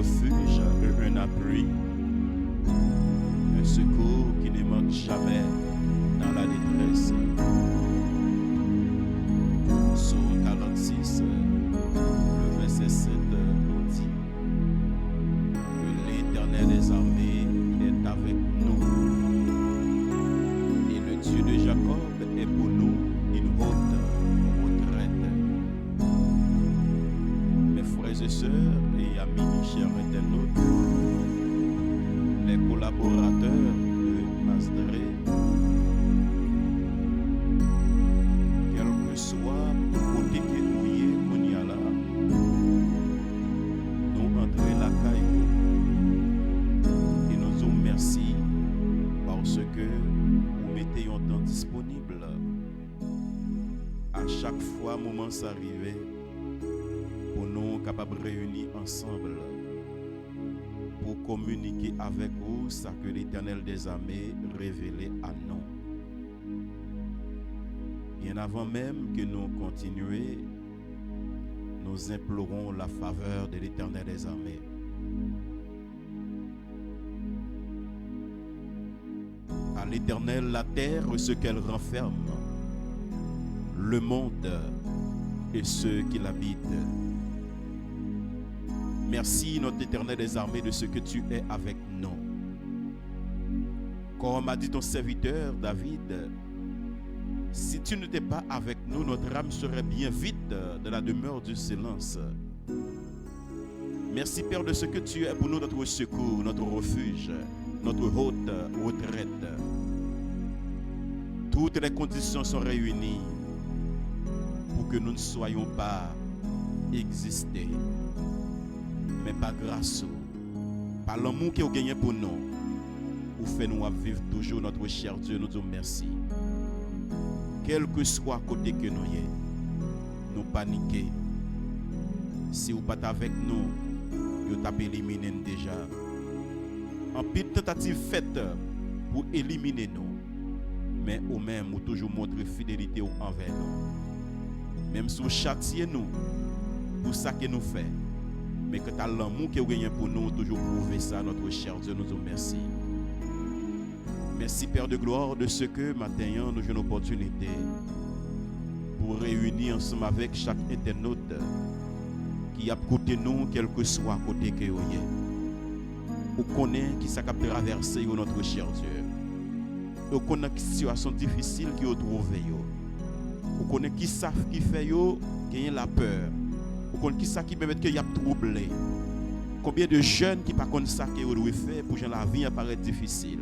refuge, un appui, un secours qui ne manque jamais dans la détresse. Psaume 46, le verset 7 nous dit que l'Éternel des armées est avec nous. Et le Dieu de Jacob est pour nous une haute retraite. Mes frères et sœurs et amis, chers internautes, les collaborateurs de Masdré, quel que soit le côté que nous y est, nous entrons la caille et nous disons merci parce que vous mettez un temps disponible. À chaque fois, moment s'arrivait pour nous capables de réunir ensemble pour communiquer avec vous ce que l'Éternel des armées révélait à nous. Bien avant même que nous continuions, nous implorons la faveur de l'Éternel des armées. À l'Éternel la terre et ce qu'elle renferme, le monde et ceux qui l'habitent. Merci notre Éternel des armées de ce que tu es avec nous. Comme a dit ton serviteur David, si tu n'étais pas avec nous, notre âme serait bien vite de la demeure du silence. Merci Père de ce que tu es pour nous, notre secours, notre refuge, notre haute retraite. Toutes les conditions sont réunies pour que nous ne soyons pas existés. Mais par grâce, par l'amour que vous gagnez pour nous, vous faites nous vivre toujours notre cher Dieu. Nous disons merci. Quel que soit côté que nous y nous paniquer. Si vous n'êtes pas avec nous, vous avez éliminé déjà. En pile tentative faite pour éliminer nous, mais au même, vous toujours montrer fidélité envers nous. Même si vous châtiez nous pour ça que nous faisons. Mais que tu as l'amour que vous gagnez pour nous, toujours prouver ça, notre cher Dieu, nous disons merci. Merci Père de gloire de ce que matin nous avons une opportunité pour réunir ensemble avec chaque internaute qui a côté nous, quel que soit côté que vous êtes. Vous connaissez qui s'est traversé notre cher Dieu. Vous connaissez qui situation difficile qui vous trouvez. Vous connaissez qui savent qui fait gagner la peur. Vous connaissez qui ça qui permet que y a troublé. Combien de jeunes qui pas connaissent ça que vous devez faire pour que la vie apparaît difficile.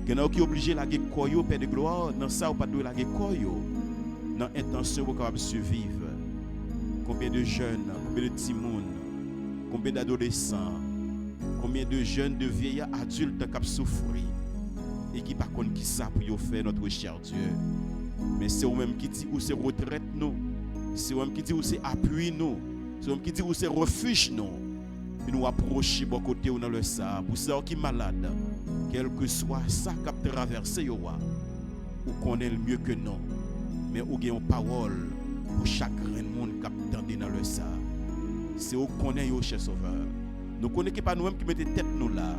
Il y en a qui sont obligés de laguer koyo, Père de gloire, dans ça ou pas de laguer koyo, dans l'intention pour capable survivre. Combien de jeunes, combien de timons, combien d'adolescents, combien de jeunes, de vieillards adultes qui souffrent et qui pas connaissent qui ça pour faire notre cher Dieu. Mais c'est eux-mêmes qui dit où c'est retraite nous, c'est eux-mêmes qui dit où c'est appui nous, c'est eux-mêmes qui dit où c'est refuge nous. Et nous approcher bon côté ou dans le ça pour ceux qui sont malades. Quel que soit ça qui a traversé, vous connaissez mieux que nous. Mais vous avez une parole pour chaque monde qui a tendu dans le ça. C'est vous connaissez, cher Sauveur. Nous ne connaissons pas nous-mêmes qui mettons tête nous là.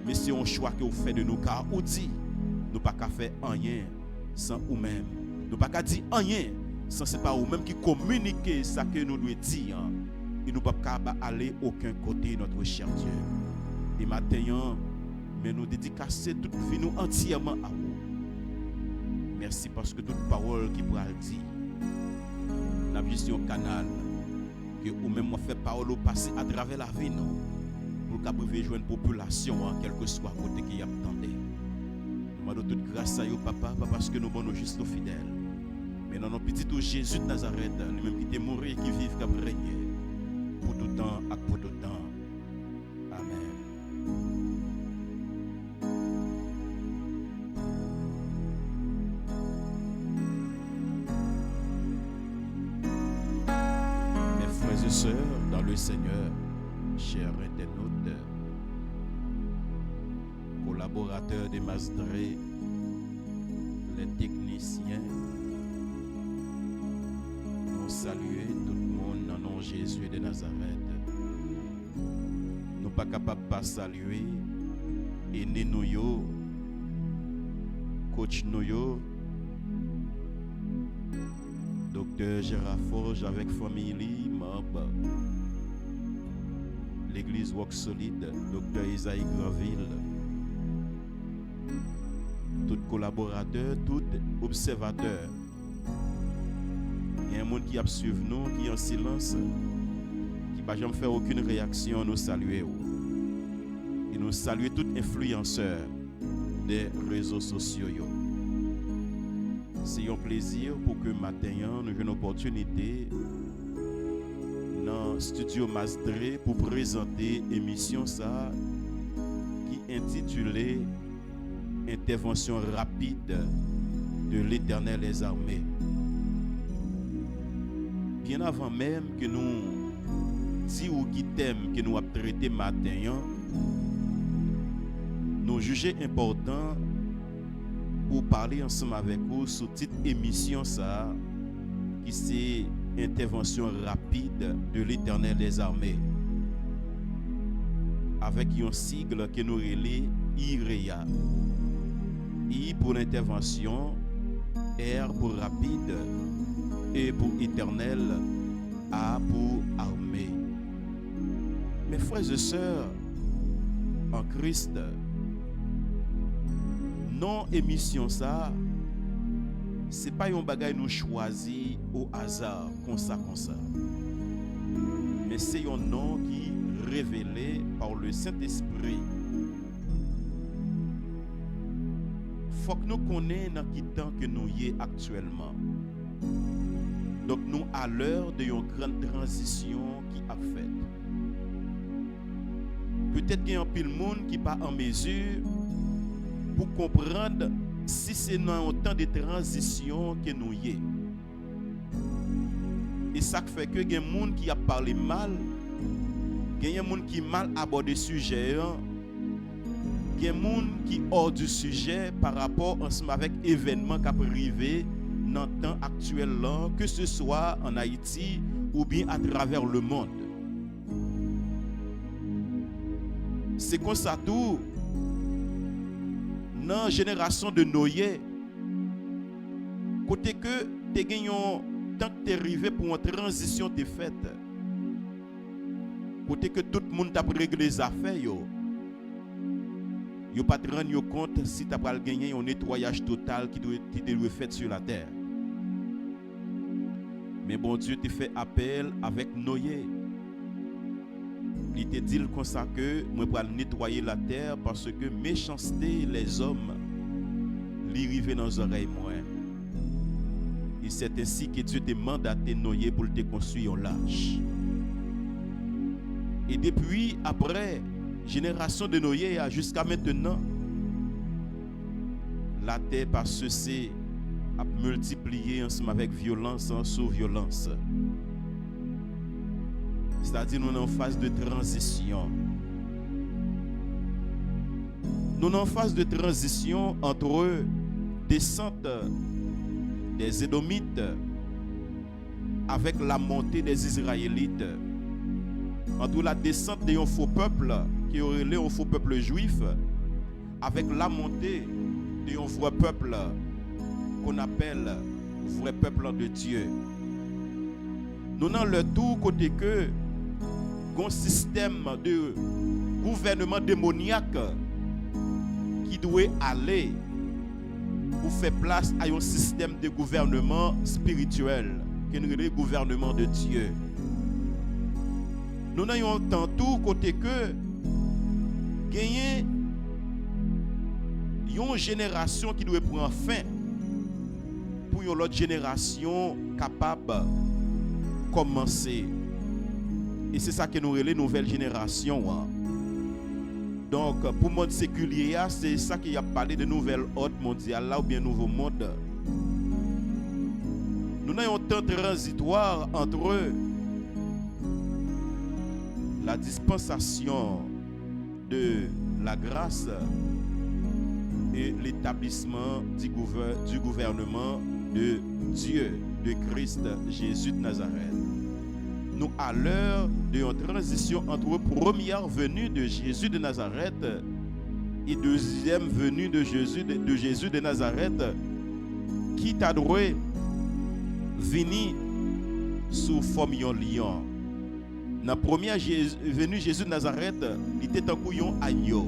Mais c'est un choix que vous faites de nous. Car vous dit, nous ne pouvons pas faire rien sans vous-même. Nous ne pouvons pas dire rien sans ce n'est pas vous-même qui communiquez ce que nous devons dire. Et nous ne pouvons pas aller aucun côté, notre cher Dieu. Et maintenant, mais nous dédicacer toute vie nous entièrement à vous. Merci parce que toute parole qui pourra le dire, nous avons juste un canal que vous-même fait parole passer à travers la vie nous, pour que vous puissiez joindre une population, quel que soit côté qui y attendait. Nous demandons toute grâce à vous, papa, pas parce que nous sommes juste fidèles, mais dans notre petit Jésus de Nazareth, nous-mêmes qui sommes morts et qui vivent, qui ont régné, pour tout temps et pour tout temps. Amen. Frères et sœurs dans le Seigneur, chers internautes, collaborateurs de Masdré, les techniciens, nous saluons tout le monde dans le nom de Jésus de Nazareth. pas capable de pas saluer et nous yo coach nous yo docteur Gérard Forge avec famille membre l'église Walk Solide, docteur Isaïe Granville, tout collaborateur, tout observateur. Il y a un monde qui a suivi nous, qui est en silence, qui n'a jamais fait aucune réaction, nous saluer. Et nous saluer tout influenceur des réseaux sociaux. C'est un plaisir pour que maintenant nous ayons une opportunité dans le studio Masdré pour présenter l'émission ça qui est intitulée Intervention rapide de l'Éternel des armées. Bien avant même que nous disions qui thème que nous avons traité matin, nous jugeons important pour parler ensemble avec vous sur cette émission ça qui c'est intervention rapide de l'Éternel des armées avec un sigle que nous relais IREA. I pour l'intervention, R pour rapide, E pour éternel, A pour armée. Mes frères et sœurs en Christ, non émission ça, c'est pas un bagage nous choisi au hasard comme ça. Mais c'est un nom qui est révélé par le Saint-Esprit. Faut que nous connaissions dans quel temps que nous y sommes actuellement. Donc nous à l'heure de une grande transition qui a fait. Peut-être qu'il y a un pile monde qui pas en mesure pour comprendre si c'est dans un temps de transition que nous y sommes. Et ça fait que il y a des gens qui a parlé mal, il y a des gens qui mal abordé le sujet. Il y a des gens qui sont hors du sujet par rapport ensemble avec l'événement qui a arrivé dans le temps actuel, là, que ce soit en Haïti ou bien à travers le monde. C'est comme ça tout. Dans la génération de Noé, côté que tu gagné tant que tu es arrivé pour une transition de faite, côté que tout le monde a réglé les affaires, yo pas te rendre compte si tu as pas gagné un nettoyage total qui doit être fait sur la terre. Mais bon Dieu te fait appel avec Noé. Il te dit comme ça que moi pour nettoyer la terre parce que méchanceté les hommes li rive dans les oreilles moi. Et c'est ainsi que Dieu t'a mandaté Noé pour te construire un lâche. Et depuis après génération de Noé jusqu'à maintenant, la terre par ceci a multiplié ensemble avec violence sur violence. C'est-à-dire nous sommes en phase de transition. Nous sommes en phase de transition entre descente des Édomites avec la montée des Israélites, entre la descente d'un faux peuple qui aurait un faux peuple juif avec la montée d'un vrai peuple qu'on appelle vrai peuple de Dieu. Nous avons le tout côté que un système de gouvernement démoniaque qui doit aller pour faire place à un système de gouvernement spirituel qui est le gouvernement de Dieu. Nous avons tout côté que gagner une génération qui doit prendre fin pour une autre génération capable de commencer. Et c'est ça que nous relève nouvelle génération. Donc pour le monde séculier, c'est ça qui a parlé de nouvelle ordre mondiale là ou bien nouveau monde. Nous avons un temps transitoire entre la dispensation de la grâce et l'établissement du gouvernement de Dieu, de Christ Jésus de Nazareth. nous à l'heure d'une transition entre première venue de Jésus de Nazareth et deuxième venue de Jésus de Nazareth, qui t'a doué venir sous forme de lion. Dans la première venue Jésus de Nazareth, il était un couillon agneau.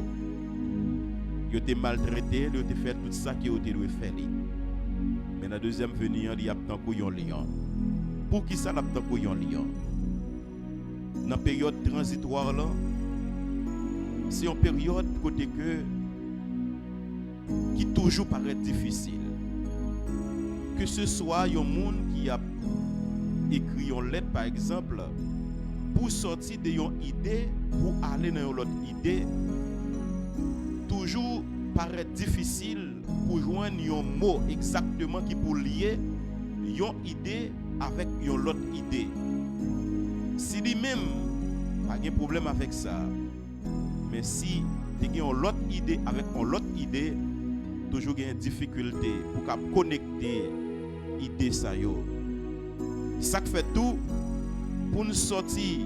Il était maltraité, il était fait tout ça qui était dû faire. Mais dans la deuxième venue, il y a un couillon lion. Pour qui ça n'a pas un couillon lion? Dans la période transitoire là, c'est une période côté que qui toujours paraît difficile. Que ce soit un monde qui a écrit une lettre par exemple pour sortir de une idée pour aller dans une autre idée, toujours paraît difficile pour joindre un mot exactement qui pour lier une idée avec une autre idée. Si lui-même pas de problème avec ça, mais si tu as une autre idée avec une autre idée, toujours une difficulté pour connecter idée ça yo. Ça fait tout pour nous sortir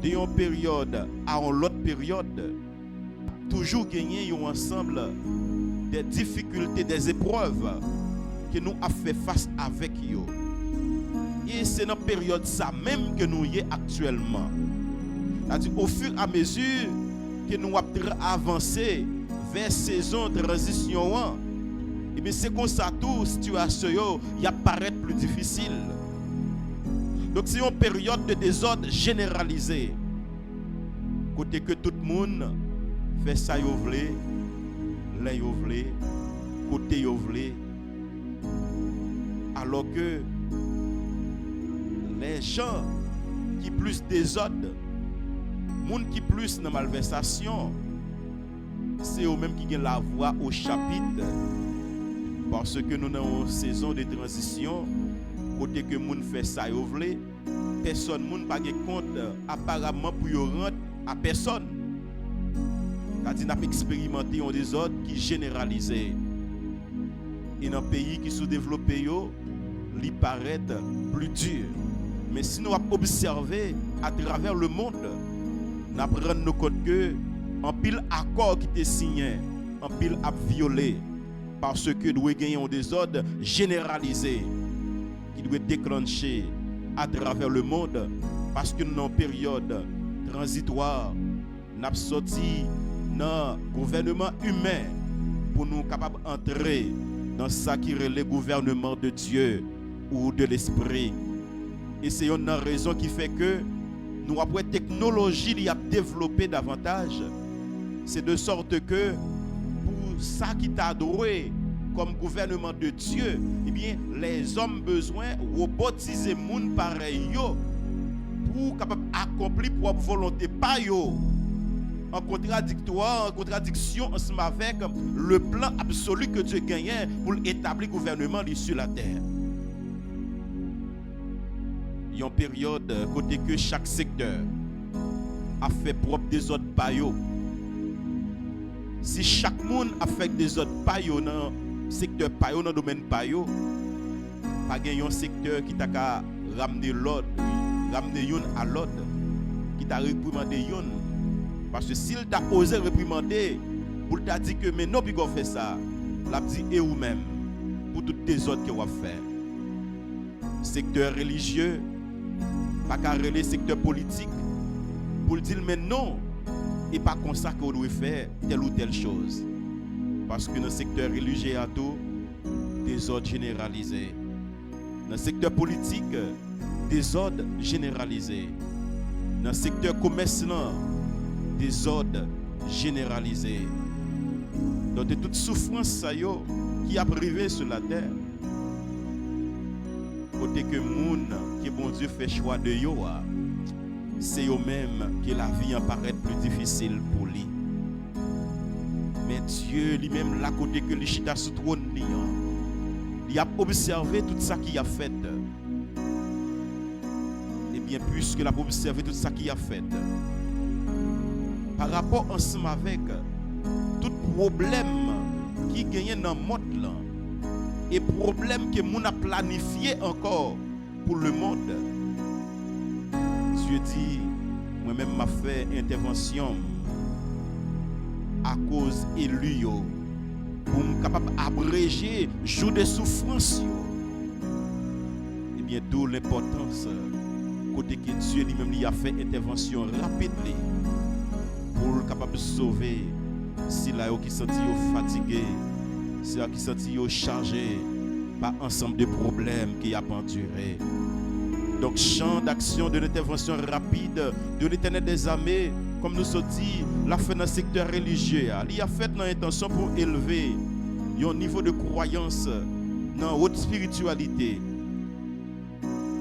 d'une période à une autre période, toujours gagner un ensemble des difficultés, des épreuves que nous avons fait face avec yo. Et c'est dans la période ça même que nous y est actuellement. C'est-à-dire au fur et à mesure que nous avons avancé vers saison de transition, et bien c'est comme ça tout situation y apparaît plus difficile. Donc c'est une période de désordre généralisé. Côté que tout le monde fait ça yo vle, là yo vle, côté yo vle. Alors que les gens qui plus désordre, monde qui plus dans malversation, c'est eux-mêmes qui gagnent la voix au chapitre. Parce que nous avons une saison de transition, côté que monde fait ça yo vle, personne monde pas de compte apparemment pour yo rendre à personne. C'est-à-dire n'a expérimenté un désordre qui généralisé. Et dans un pays qui sous-développé yo, il paraît plus dur. Mais si nous observons à travers le monde, nous apprenons compte que en pile accord qui était signé, en pile a violé, parce que nous avons un désordre généralisé qui doit déclencher à travers le monde, parce que nous sommes en période transitoire, nous avons sorti dans le gouvernement humain pour nous capables d'entrer dans ce qui est le gouvernement de Dieu ou de l'esprit. Et c'est une raison qui fait que nous avons une technologie qui a développé davantage. C'est de sorte que pour ça qui t'a adoré comme gouvernement de Dieu, eh bien, les hommes besoin robotiser moun pareil yo pour capable accomplir propre volonté pas yo en contradiction ensemble avec le plan absolu que Dieu gagnait pour établir le gouvernement sur la terre. Il y a une période côté que chaque secteur a fait propre des autres payo. Si chaque monde a fait des autres payo dans le secteur payo, dans le domaine payo, pas gagne un secteur qui t'a ramené l'autre, ramener yon à l'autre, qui t'a réprimandé yon. Parce que s'il t'a osé réprimander, pour t'a dit que mais non, puis qu'on fait ça, l'a dit et ou même pour toutes les autres que vous faire. Secteur religieux, pas qu'à relayer secteur politique, pour dire mais non, et pas comme ça qu'on doit faire telle ou telle chose. Parce que dans le secteur religieux, il y a tout désordre généralisé. Dans le secteur politique, désordre généralisé. Dans le secteur commercial, désordre généralisé. Donc de toute souffrance ça yo, qui a privé sur la terre. Côté que moun qui bon Dieu fait choix de yo, c'est eux-mêmes que la vie apparaît plus difficile pour lui. Mais Dieu lui-même là côté que l'Ichita sous trône il a observé tout ça qu'il a fait. Et bien puisque il a observé tout ça qu'il a fait, par rapport ensemble avec tout problème qui gagne dans le monde là, et problème que moun a planifié encore pour le monde, Dieu dit, moi-même m'a fait intervention à cause élu pour me capable abréger jour de souffrance. Et bien d'où l'importance côté que Dieu lui-même lui a fait intervention rapide pour capable sauver si là qui senti fatigué, si là qui senti chargé par ensemble de problèmes qui a enduré. Donc champ d'action de l'intervention rapide de l'Éternel des armées, comme nous sommes dit, l'a fait dans le secteur religieux. Il a fait dans l'intention pour élever un niveau de croyance dans haute spiritualité.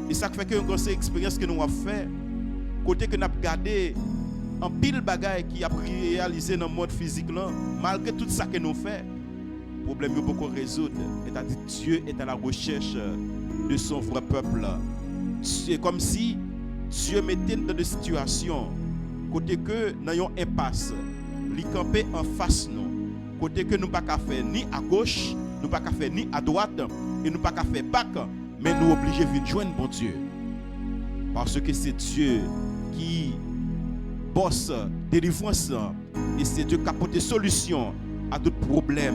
Et ça fait que une grosse expérience que nous avons fait, côté que nous avons gardé en pile bagaille qui a réalisé dans le monde physique là, malgré tout ça que nous faisons, le problème est beaucoup résoudre. C'est-à-dire Dieu est à la recherche de son vrai peuple. C'est comme si Dieu mettait dans des situations côté que nous avons une impasse, li camper en face nous, côté que nous pas qu'à faire ni à gauche, nous pas qu'à faire ni à droite et nous pas qu'à faire back, mais nous obligés de joindre bon Dieu. Parce que c'est Dieu qui bosse délivrance et c'est Dieu qui apporte des solutions à tout problème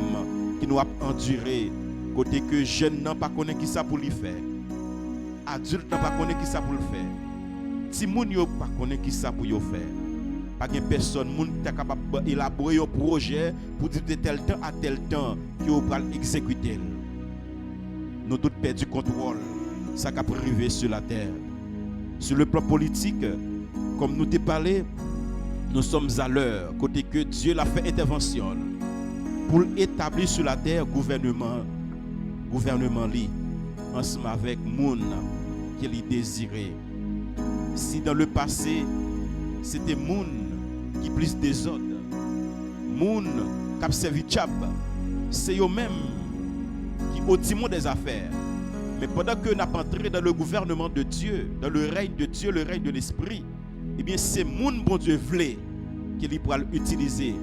qui nous a enduré, côté que jeune n'a pas connaît qui ça pour lui faire. Adulte n'a pas connaît qui ça pour le faire. Si moun yo pas connaît qui ça pour yo faire. Pas de personne moun qui capable élaborer un projet pour dire de tel temps à tel temps qui on va exécuter. Nous tous perdu contrôle ça qui privé sur la terre. Sur le plan politique, comme nous t'ai parlé, nous sommes à l'heure côté que Dieu l'a fait intervention pour établir sur la terre gouvernement li ensemble avec moun qu'il désirait. Si dans le passé c'était moun qui plus des autres, moun qui a servi tchab, c'est eux-mêmes qui au timon des affaires. Mais pendant que nous avons entré dans le gouvernement de Dieu, dans le règne de Dieu, le règne de l'Esprit, eh bien c'est moun bon Dieu voulait qu'il pourra l'utiliser.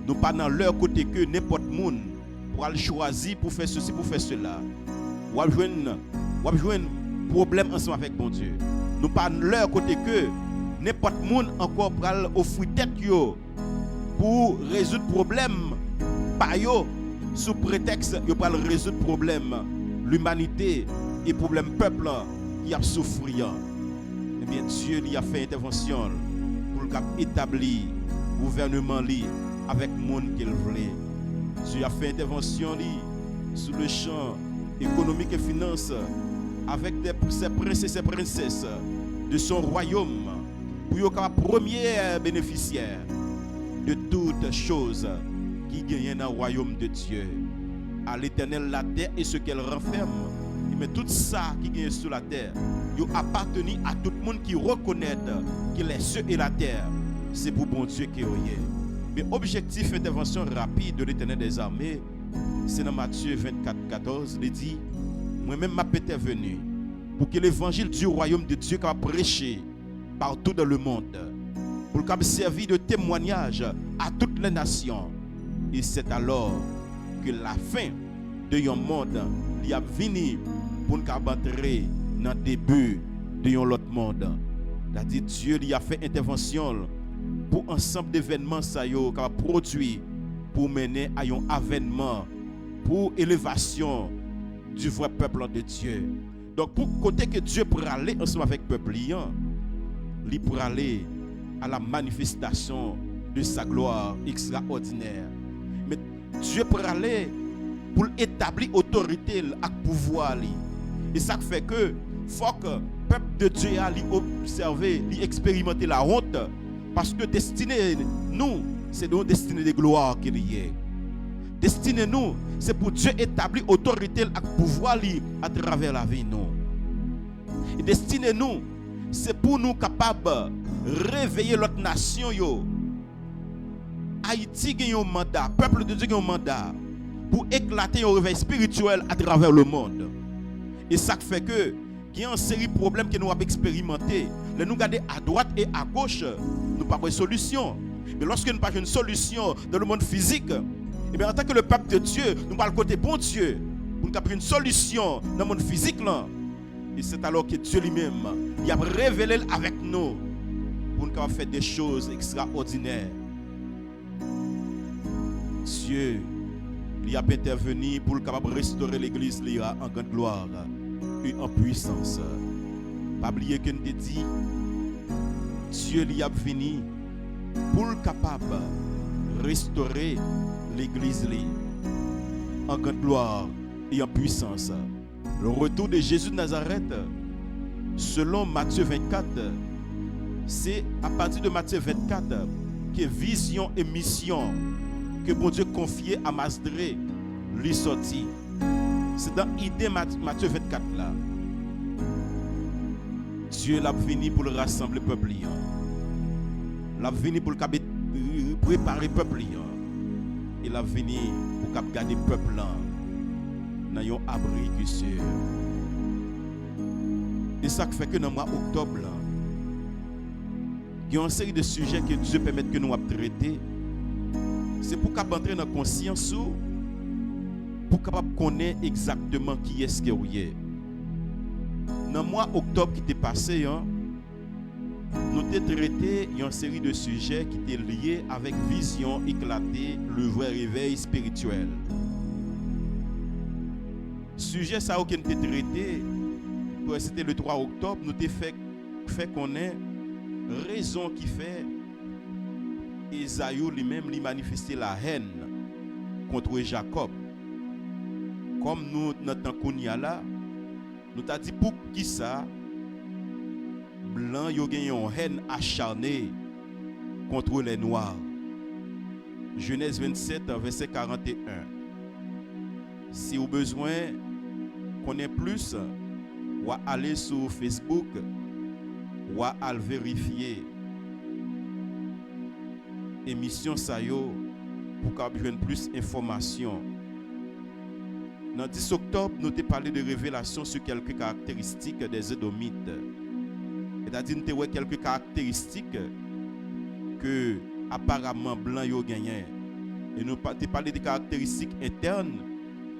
Nous pas dans leur côté que n'importe moun pour le choisir pour faire ceci, pour faire cela. Ou à jouer un problème ensemble avec bon Dieu. Nous pas dans leur côté que n'importe moun encore pour offrir tête yo pour résoudre problème pas yo sous prétexte yo pour résoudre problème l'humanité et problème peuple qui a souffert. Eh bien Dieu lui a fait intervention pour établir gouvernement li avec monde qu'il voulait. Dieu a fait intervention li sur le champ économique et finance avec ses princes et ses princesses de son royaume pour être premier bénéficiaire de toutes choses qui gagnent dans le royaume de Dieu. À l'Éternel la terre et ce qu'elle renferme. Mais tout ça qui gagne sur la terre, il appartenu à tout le monde qui reconnaît que les cieux et la terre, c'est pour bon Dieu qui est. Mais objectif intervention rapide de l'Éternel des armées, c'est dans Matthieu 24, 14, il dit, moi-même ma pété venu pour que l'évangile du royaume de Dieu soit prêché partout dans le monde, pour qu'il serve de témoignage à toutes les nations. Et c'est alors que la fin de yon monde il a venu pour nous entrer dans le début de yon autre monde. C'est-à-dire Dieu lui a fait intervention pour ensemble d'événements ça yo qui a produit pour mener à un avènement pour élévation du vrai peuple de Dieu. Donc pour côté que Dieu pour aller ensemble avec le peuple il pour aller à la manifestation de sa gloire extraordinaire. Mais Dieu pour aller pour établir autorité et pouvoir. Et ça fait que faut que le peuple de Dieu a observer, expérimenter la honte. Parce que destiné nous, c'est nos destinées de gloire qu'il y est. Destiné nous, c'est pour Dieu établir autorité et pouvoir à travers la vie nous. Et destiné nous, c'est pour nous capables de réveiller l'autre nation yo. Haïti a un mandat, peuple de Dieu a un mandat pour éclater un réveil spirituel à travers le monde. Et ça fait que il y a une série de problèmes que nous avons expérimentés. Nous regardons à droite et à gauche, nous n'avons pas de solution. Mais lorsque nous n'avons pas une solution dans le monde physique, et bien en tant que le peuple de Dieu, nous parlons côté bon Dieu pour nous avoir une solution dans le monde physique. Là. Et c'est alors que Dieu lui-même il a révélé avec nous pour nous capables faire des choses extraordinaires. Dieu, il a intervenu pour capable restaurer l'église en grande gloire et en puissance. Pas oublier que nous te dit, Dieu il a venu pour capable restaurer l'église en grande gloire et en puissance. Le retour de Jésus de Nazareth, selon Matthieu 24, c'est à partir de Matthieu 24 que vision et mission que bon Dieu confiait à Masdré lui sorti. C'est dans l'idée Matthieu 24 là. Dieu l'a venu pour le rassembler peuple. L'a venu pour le préparer peuple. Il a venu pour garder peuple dans un abri qui sûr. Et ça fait que dans le mois d'octobre, il y a une série de sujets que Dieu permet que nous traiter. C'est pour qu'on entre dans la conscience pour capable connaître exactement qui est-ce que vous êtes. Dans le mois d'octobre qui est passé, nous avons traité une série de sujets qui étaient liés avec vision éclatée, le vrai réveil spirituel. Sujet ça qui nous avons traité, c'était le 3 octobre, nous avons fait connaître raison qui fait Esaü lui-même lui manifester la haine contre Jacob. Comme nous notre kounya là, nous t'a dit pour qui ça blanc yo gagné une haine acharnée contre les noirs. Genèse 27 verset 41. Si vous avez besoin connaître plus, ou aller sur Facebook ou à vérifier émission ça yo pour qu'on ait plus d'informations. Dans le 10 octobre, nous avons parlé de révélation sur quelques caractéristiques des Édomites. C'est-à-dire nous avons quelques caractéristiques que apparemment blanc yo gagné. Et nous avons parlé des caractéristiques internes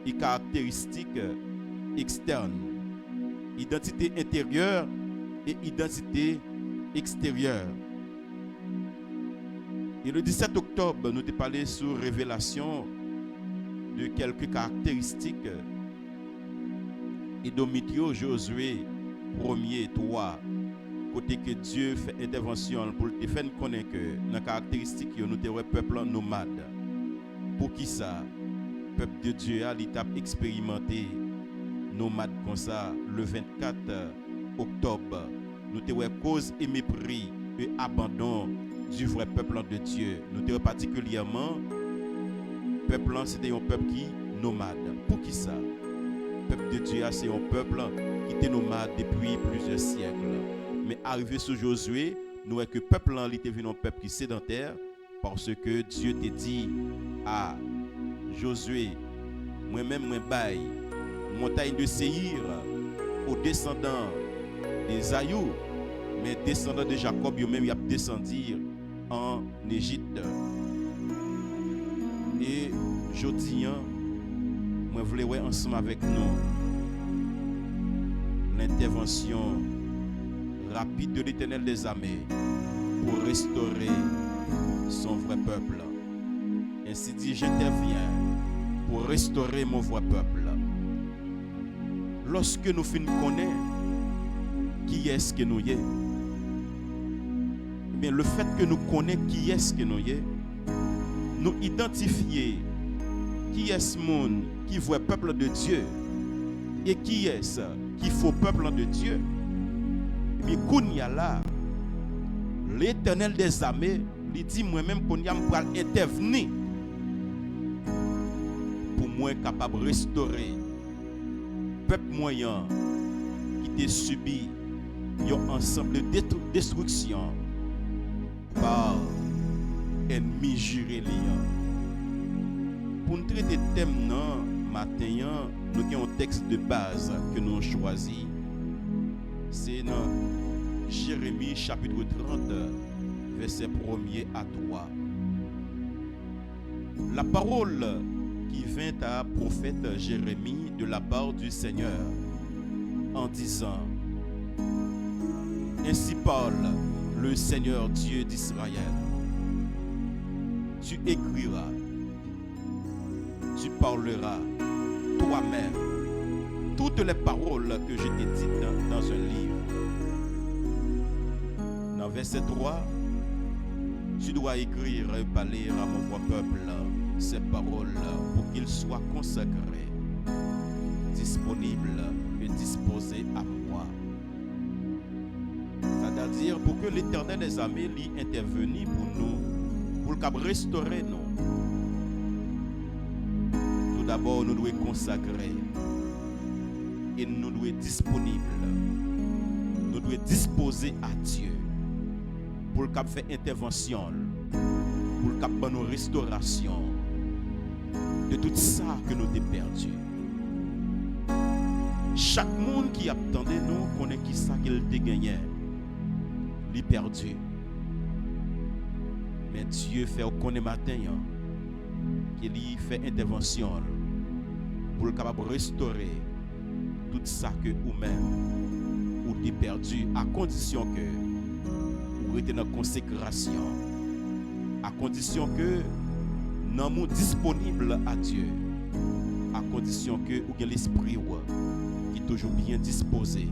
et caractéristiques externes. Identité intérieure et identité extérieure. Et le 17 octobre, nous avons parlé sur révélation de quelques caractéristiques Édomitio, Josué, 1er, 3, côté que Dieu fait intervention pour te faire connaître que dans les caractéristiques, nous avons un peuple nomade. Pour qui ça? Le peuple de Dieu a l'étape expérimenté nomade comme ça le 24 octobre. Nous avons cause et mépris et abandon du vrai peuple de Dieu. Nous avons particulièrement peuple c'était un peuple qui nomade. Pour qui ça? Le peuple de Dieu c'est un peuple qui était nomade depuis plusieurs siècles. Mais arrivé sur Josué, nous voyons que le peuple était venu un peuple qui est sédentaire parce que Dieu t'a dit à Josué, moi-même moi bail montagne de Séhir aux descendants d'Ésaü, mais descendants de Jacob eux-mêmes y a descendu en Égypte. Et jodi moi voulais voir ensemble avec nous l'intervention rapide de l'Éternel des armées pour restaurer son vrai peuple. Ainsi dit, j'interviens pour restaurer mon vrai peuple. Lorsque nous connaissons qui est-ce que nous sommes, mais le fait que nous connaissons qui est-ce que nous sommes, nous identifier qui est ce monde qui voit peuple de Dieu et qui est ce qui faut peuple de Dieu. Mais kounya là, l'Éternel des armées lui dit moi-même qu'on y a intervenir pour moi capable de restaurer peuple moyen qui a subi un ensemble de destruction par ennemi juré liant. Pour nous traiter de thème matin, nous avons un texte de base que nous avons choisi. C'est dans Jérémie chapitre 30, verset 1er à 3. La parole qui vint à prophète Jérémie de la part du Seigneur en disant: Ainsi parle le Seigneur Dieu d'Israël, tu écriras, tu parleras toi-même toutes les paroles que je t'ai dites dans un livre. Dans verset 3, tu dois écrire et parler à mon vrai peuple ces paroles pour qu'ils soient consacrés, disponibles et disposés à moi. C'est-à-dire pour que l'Éternel des armées l'y intervenir pour nous, pour le restaurer nous. Tout d'abord, nous devons consacrer et nous devons être disponibles. Nous devons disposer à Dieu pour le faire intervention, pour le faire nos restauration de tout ça que nous avons perdu. Chaque monde qui attendait nous connaît qui ça qu'il a gagné, il perdu. Mais Dieu fait connaître matin qu'il fait intervention pour le capable restaurer tout ça que vous-même vous avez perdu, à condition que vous êtes dans la consécration, à condition que nous sommes disponibles à Dieu, à condition que vous avez l'esprit qui est toujours bien disposé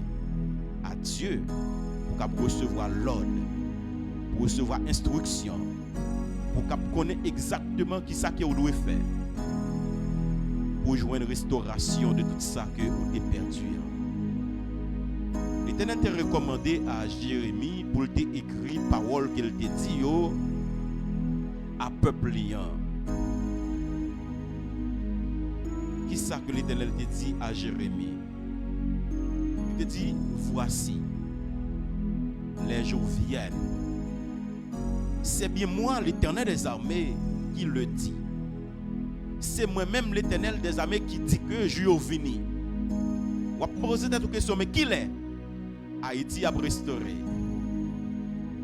à Dieu pour recevoir l'ordre, pour recevoir l'instruction, pour connaître exactement qui ça que vous devez faire, pour jouer une restauration de tout ça que vous avez perdu. L'Éternel t'a recommandé à Jérémie pour t'écrire parole qu'il t'a dit à peuple liant. Qui ça que l'Éternel t'a dit à Jérémie? Il t'a dit, voici, les jours viennent. C'est bien moi, l'Éternel des armées, qui le dit. C'est moi-même, l'Éternel des armées, qui dit que je suis venu. On va poser cette question, mais qui l'est? Haïti a restauré.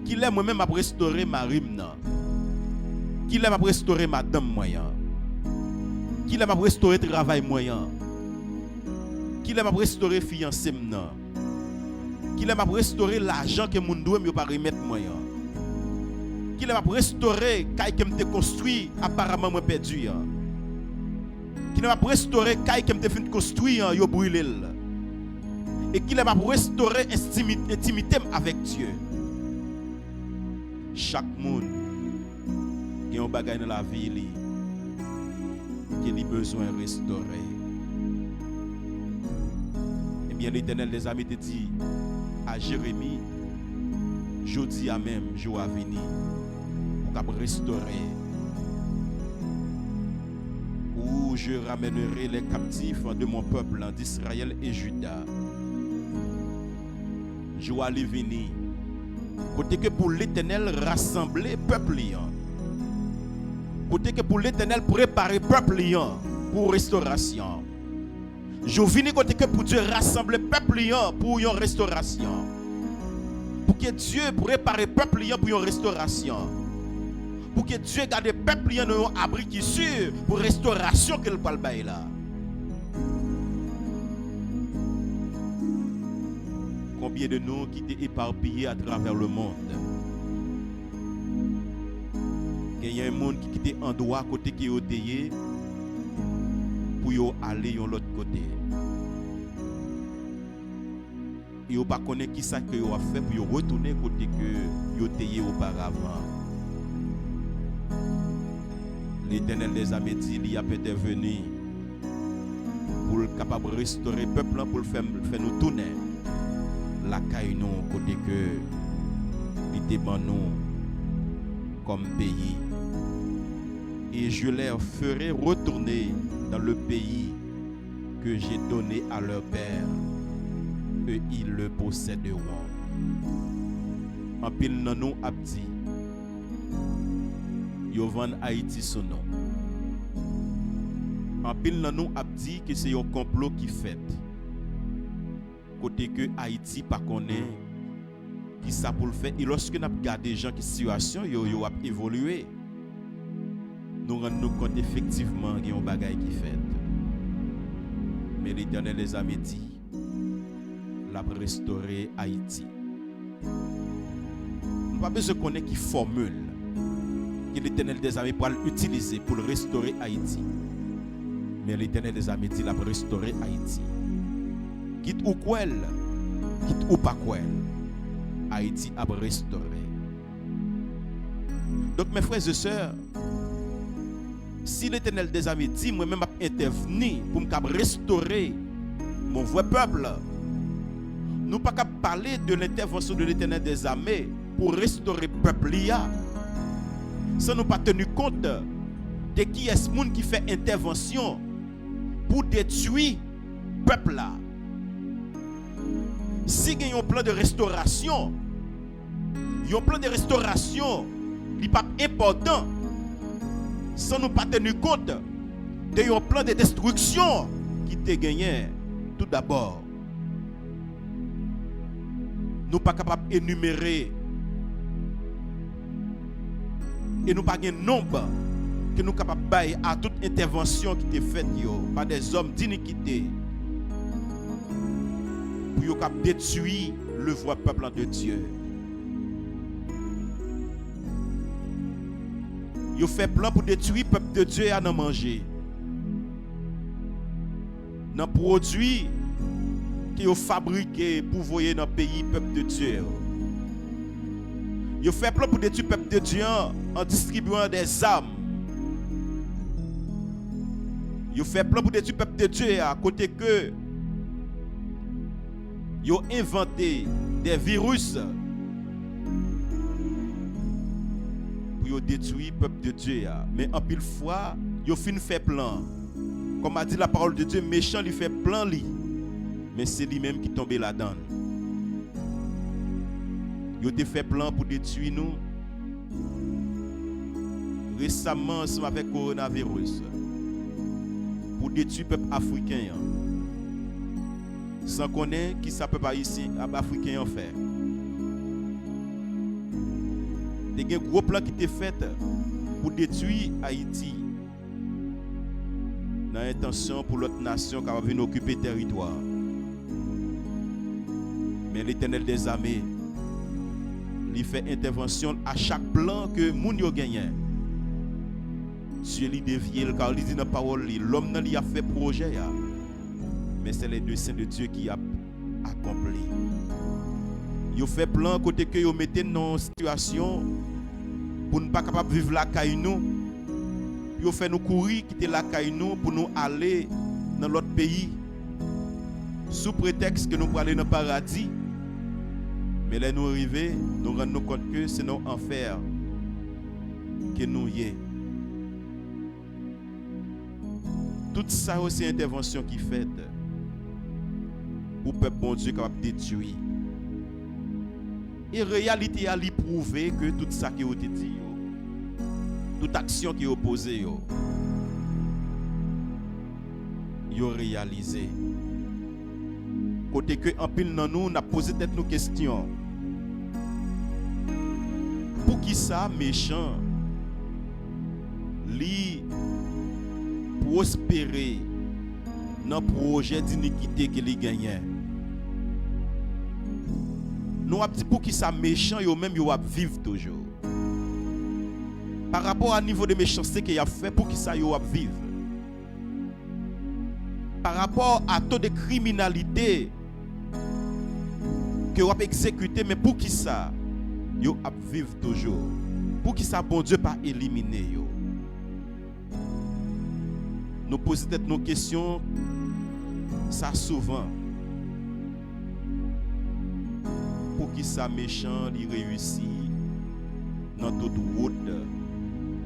Qui l'est moi-même a restauré ma rime? Qui l'est a restauré madame moyen? Qui l'est a restauré travail moyen? Qui l'est a restauré fiancé maintenant? Qui l'est a restauré l'argent que mon doit me pas remettre moyen? Qui l'est a restauré caille que me construit apparemment moi perdu? Qui l'est a restauré caille que me fin construire yo brûlé? Et qu'il va restaurer intimité avec Dieu. Chaque monde qui a un bagage dans la vie qui a besoin de restaurer. Eh bien, l'Éternel des amis te dit à Jérémie, je dis à même, je vais venir pour restaurer. Où je ramènerai les captifs de mon peuple d'Israël et Juda. Je vais aller venir. Côté que pour l'Éternel rassembler peuple liant. Côté que pour l'Éternel préparer peuple liant pour restauration. Je viens côté que pour Dieu rassembler peuple liant pour une restauration. Pour que Dieu prépare peuple liant pour une restauration. Pour que Dieu garde peuple liant dans un abri qui est sûr pour restauration qu'il parle là. Combien de nous qui étaient éparpillés à travers le monde? Il y a un monde qui était en droit côté qui est payé pour aller de l'autre côté. Ils ne connaissent pas qui ça que vous avez fait pour retourner côté que vous payé auparavant. L'Éternel des armées dit il y a peut-être venu pour le capable de restaurer le peuple pour faire nous tourner. La caille nous côté que il débat nous comme pays et je les ferai retourner dans le pays que j'ai donné à leur père et ils le posséderont. En pile nan nous abdi yo vend Haïti son nom. En pile nan nous abdi que c'est un complot qui fait. Côté que Haïti pas connaît qui ça pour le faire et lorsque nous regardons des gens qui situation yo a évolué nous rendons compte effectivement qu'il y a un bagage qui fait mais l'Éternel les a dit l'a restaurer Haïti. pas besoin de connaître qui formule que l'Éternel des armées pour l'utiliser pour restaurer Haïti. Mais l'Éternel des armées dit la pour restaurer Haïti. Quitte ou quoi, quitte ou pas quoi, Haïti a restauré. Donc mes frères et sœurs, si l'Éternel des armées dit moi-même intervenir pour me restaurer mon vrai peuple, nous ne pouvons pas parler de l'intervention de l'Éternel des armées pour restaurer le peuple sans nous pas tenir compte de qui est ce monde qui fait intervention pour détruire le peuple là. Si il y a un plan de restauration, il y a un plan de restauration qui n'est pas important sans nous pas tenir compte de un plan de destruction qui te gagné tout d'abord. Nous ne sommes pas capables d'énumérer et nous pas un nombre que nous sommes capables de bailler à toute intervention qui est faite par des hommes d'iniquité pour détruire le vrai peuple de Dieu. Ils ont fait plan pour détruire le peuple de Dieu et à en manger. Dans les produits qu'ils ont fabriqués pour voyer dans le pays peuple de Dieu. Ils ont fait plan pour détruire le peuple de Dieu en distribuant des armes. Ils ont fait plan pour détruire le peuple de Dieu à côté que ils ont inventé des virus pour détruire le peuple de Dieu. Mais en pile fois, ils ont fait plan. Comme a dit la parole de Dieu, méchant lui fait plan lui. Mais c'est lui-même qui tombe là-dedans. Ils ont fait plan pour détruire nous. Récemment, ensemble avec le coronavirus. Pour détruire le peuple africain. Sans connaître qui ça peut pas ici, africain en fait. Il y a un gros plan qui était fait pour détruire Haïti. Dans l'intention pour l'autre nation qui va venir occuper le territoire. Mais l'Éternel des armées, il fait intervention à chaque plan que moun yo gagné. Dieu lui dévié car il dit dans la parole, l'homme n'a a fait projet. Mais c'est les desseins de Dieu qui a accompli. Ils ont fait plan côté que ils mettaient dans une situation pour ne pas capable de vivre la caille nous. Ils ont fait nous courir, quitter la caille nous pour nous aller dans l'autre pays. Sous prétexte que nous pour aller dans le paradis. Mais là nous arrivons, nous rendons compte que c'est nos enfer que nous y est. Tout ça aussi intervention qui fait pour le peuple bon Dieu capable de détruire. Et réalité a prouvé que tout ça qui a été dit, toute action qui est opposée, ils ont réalisé. Côté que en pile dans nous, on a posé peut-être nos questions. Pour qui ça méchant li prospérer dans le projet d'iniquité qu'il a gagné. Nous avons dit pour qui ça méchant, yo même yo vivre toujours. Par rapport au niveau de méchanceté qu'il a fait, pour qui ça yo vivre. Par rapport à taux de criminalité que vous avez exécuté, mais pour qui ça yo vivre toujours. Pour qui ça bon Dieu pas éliminer yo. Nous posons peut-être nos questions, ça souvent. Pour qui ça méchant, il réussit dans toute route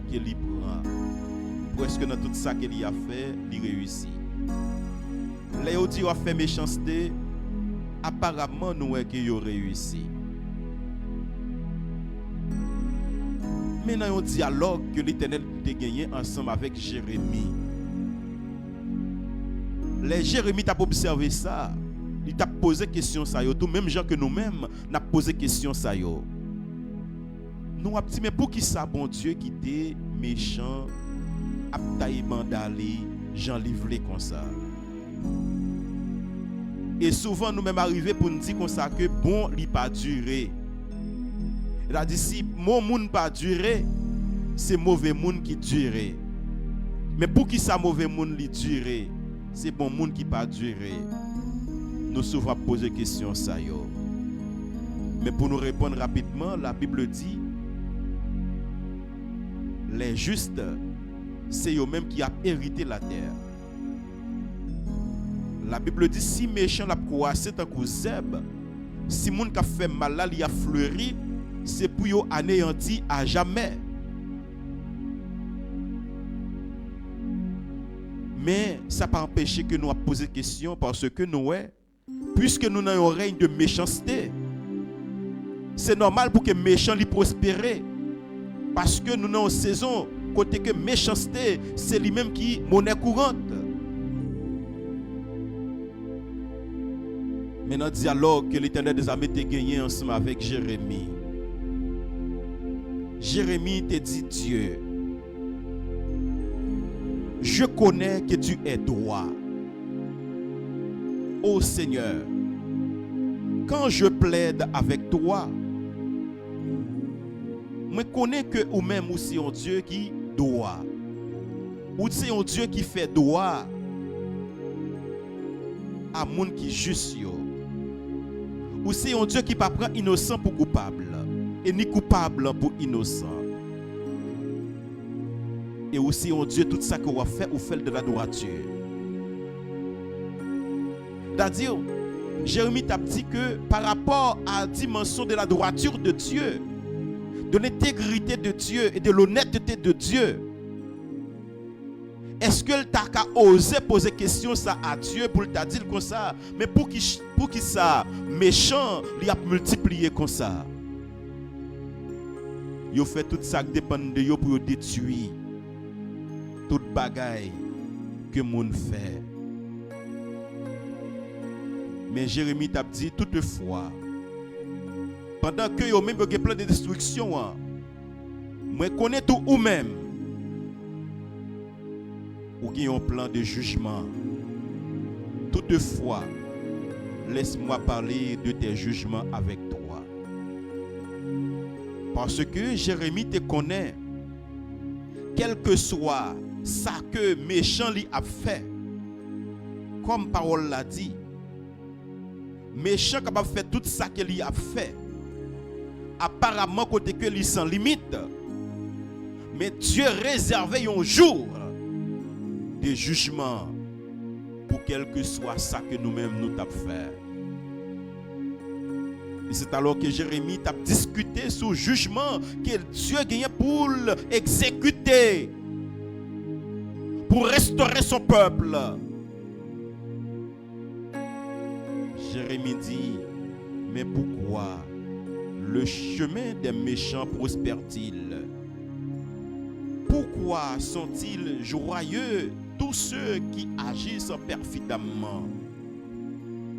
qu'il prend. Presque dans tout ça qu'il a fait, il réussit. Les autres ont fait méchanceté, apparemment nous voyons qu'il a réussi. Mais dans un dialogue que l'Éternel a gagné ensemble avec Jérémie. Les Jérémie t'a observé ça. Il t'a posé question ça yo. Tout même gens que nous-mêmes n'a posé question ça yo. Nous a dit mais pour qui ça bon Dieu qui était méchant, a taillé mandali, Jean livré comme ça. Et souvent nous même arrivé pour nous dire comme ça que bon il pas duré. Il a dit si mon monde pas duré, c'est mauvais monde qui duré. Mais pour qui ça mauvais monde li duré, c'est bon monde qui pas duré. Nous souvent poser question ça yo. Mais pour nous répondre rapidement, la Bible dit les justes, c'est eux-mêmes qui a hérité la terre. La Bible dit si méchant l'a croissé tant que zèbre, si moun qui a fait mal là, il a fleuri, c'est pour yo anéanti à jamais. Mais ça n'a pas empêché que nous a posé question parce que nous, puisque nous avons un règne de méchanceté, c'est normal pour que méchant lui prospère. Parce que nous avons une saison côté que méchanceté, c'est lui-même qui monnaie courante. Mais dans le dialogue que l'Éternel des armées a gagné ensemble avec Jérémie, Jérémie te dit Dieu, je connais que tu es droit. Ô Seigneur, quand je plaide avec toi, je connais que ou même aussi un Dieu qui doit. Ou c'est un Dieu qui fait droit à monde qui juste yo. Ou c'est un Dieu qui ne prend innocent pour coupable et ni coupable pour innocent. Et aussi un Dieu tout ça qu'on va faire ou fait de la droiture. C'est-à-dire, Jérémie t'a dit que par rapport à la dimension de la droiture de Dieu, de l'intégrité de Dieu et de l'honnêteté de Dieu, est-ce que tu as osé poser question ça à Dieu pour te dire comme ça? Mais pour qui ça méchant, il a multiplié comme ça? Il fait tout ça qui dépend de lui pour détruire toute bagaille que moun fait. Mais Jérémie t'a dit toutefois, pendant que yo même avez plein de destruction, moi connais tout ou même ou qui ont un plan de jugement. Toutefois, laisse-moi parler de tes jugements avec toi. Parce que Jérémie te connaît. Quel que soit ça que méchant lui a fait, comme parole l'a dit, méchant capable faire tout ça que lui a fait, apparemment côté que lui sans limite, mais Dieu réservait un jour de jugement pour quel que soit ça que nous-mêmes nous t'avons fait. Et c'est alors que Jérémie t'a discuté sur le jugement que Dieu gagnait pour exécuter, pour restaurer son peuple. Jérémie dit, mais pourquoi le chemin des méchants prospère-t-il? Pourquoi sont-ils joyeux tous ceux qui agissent perfidemment?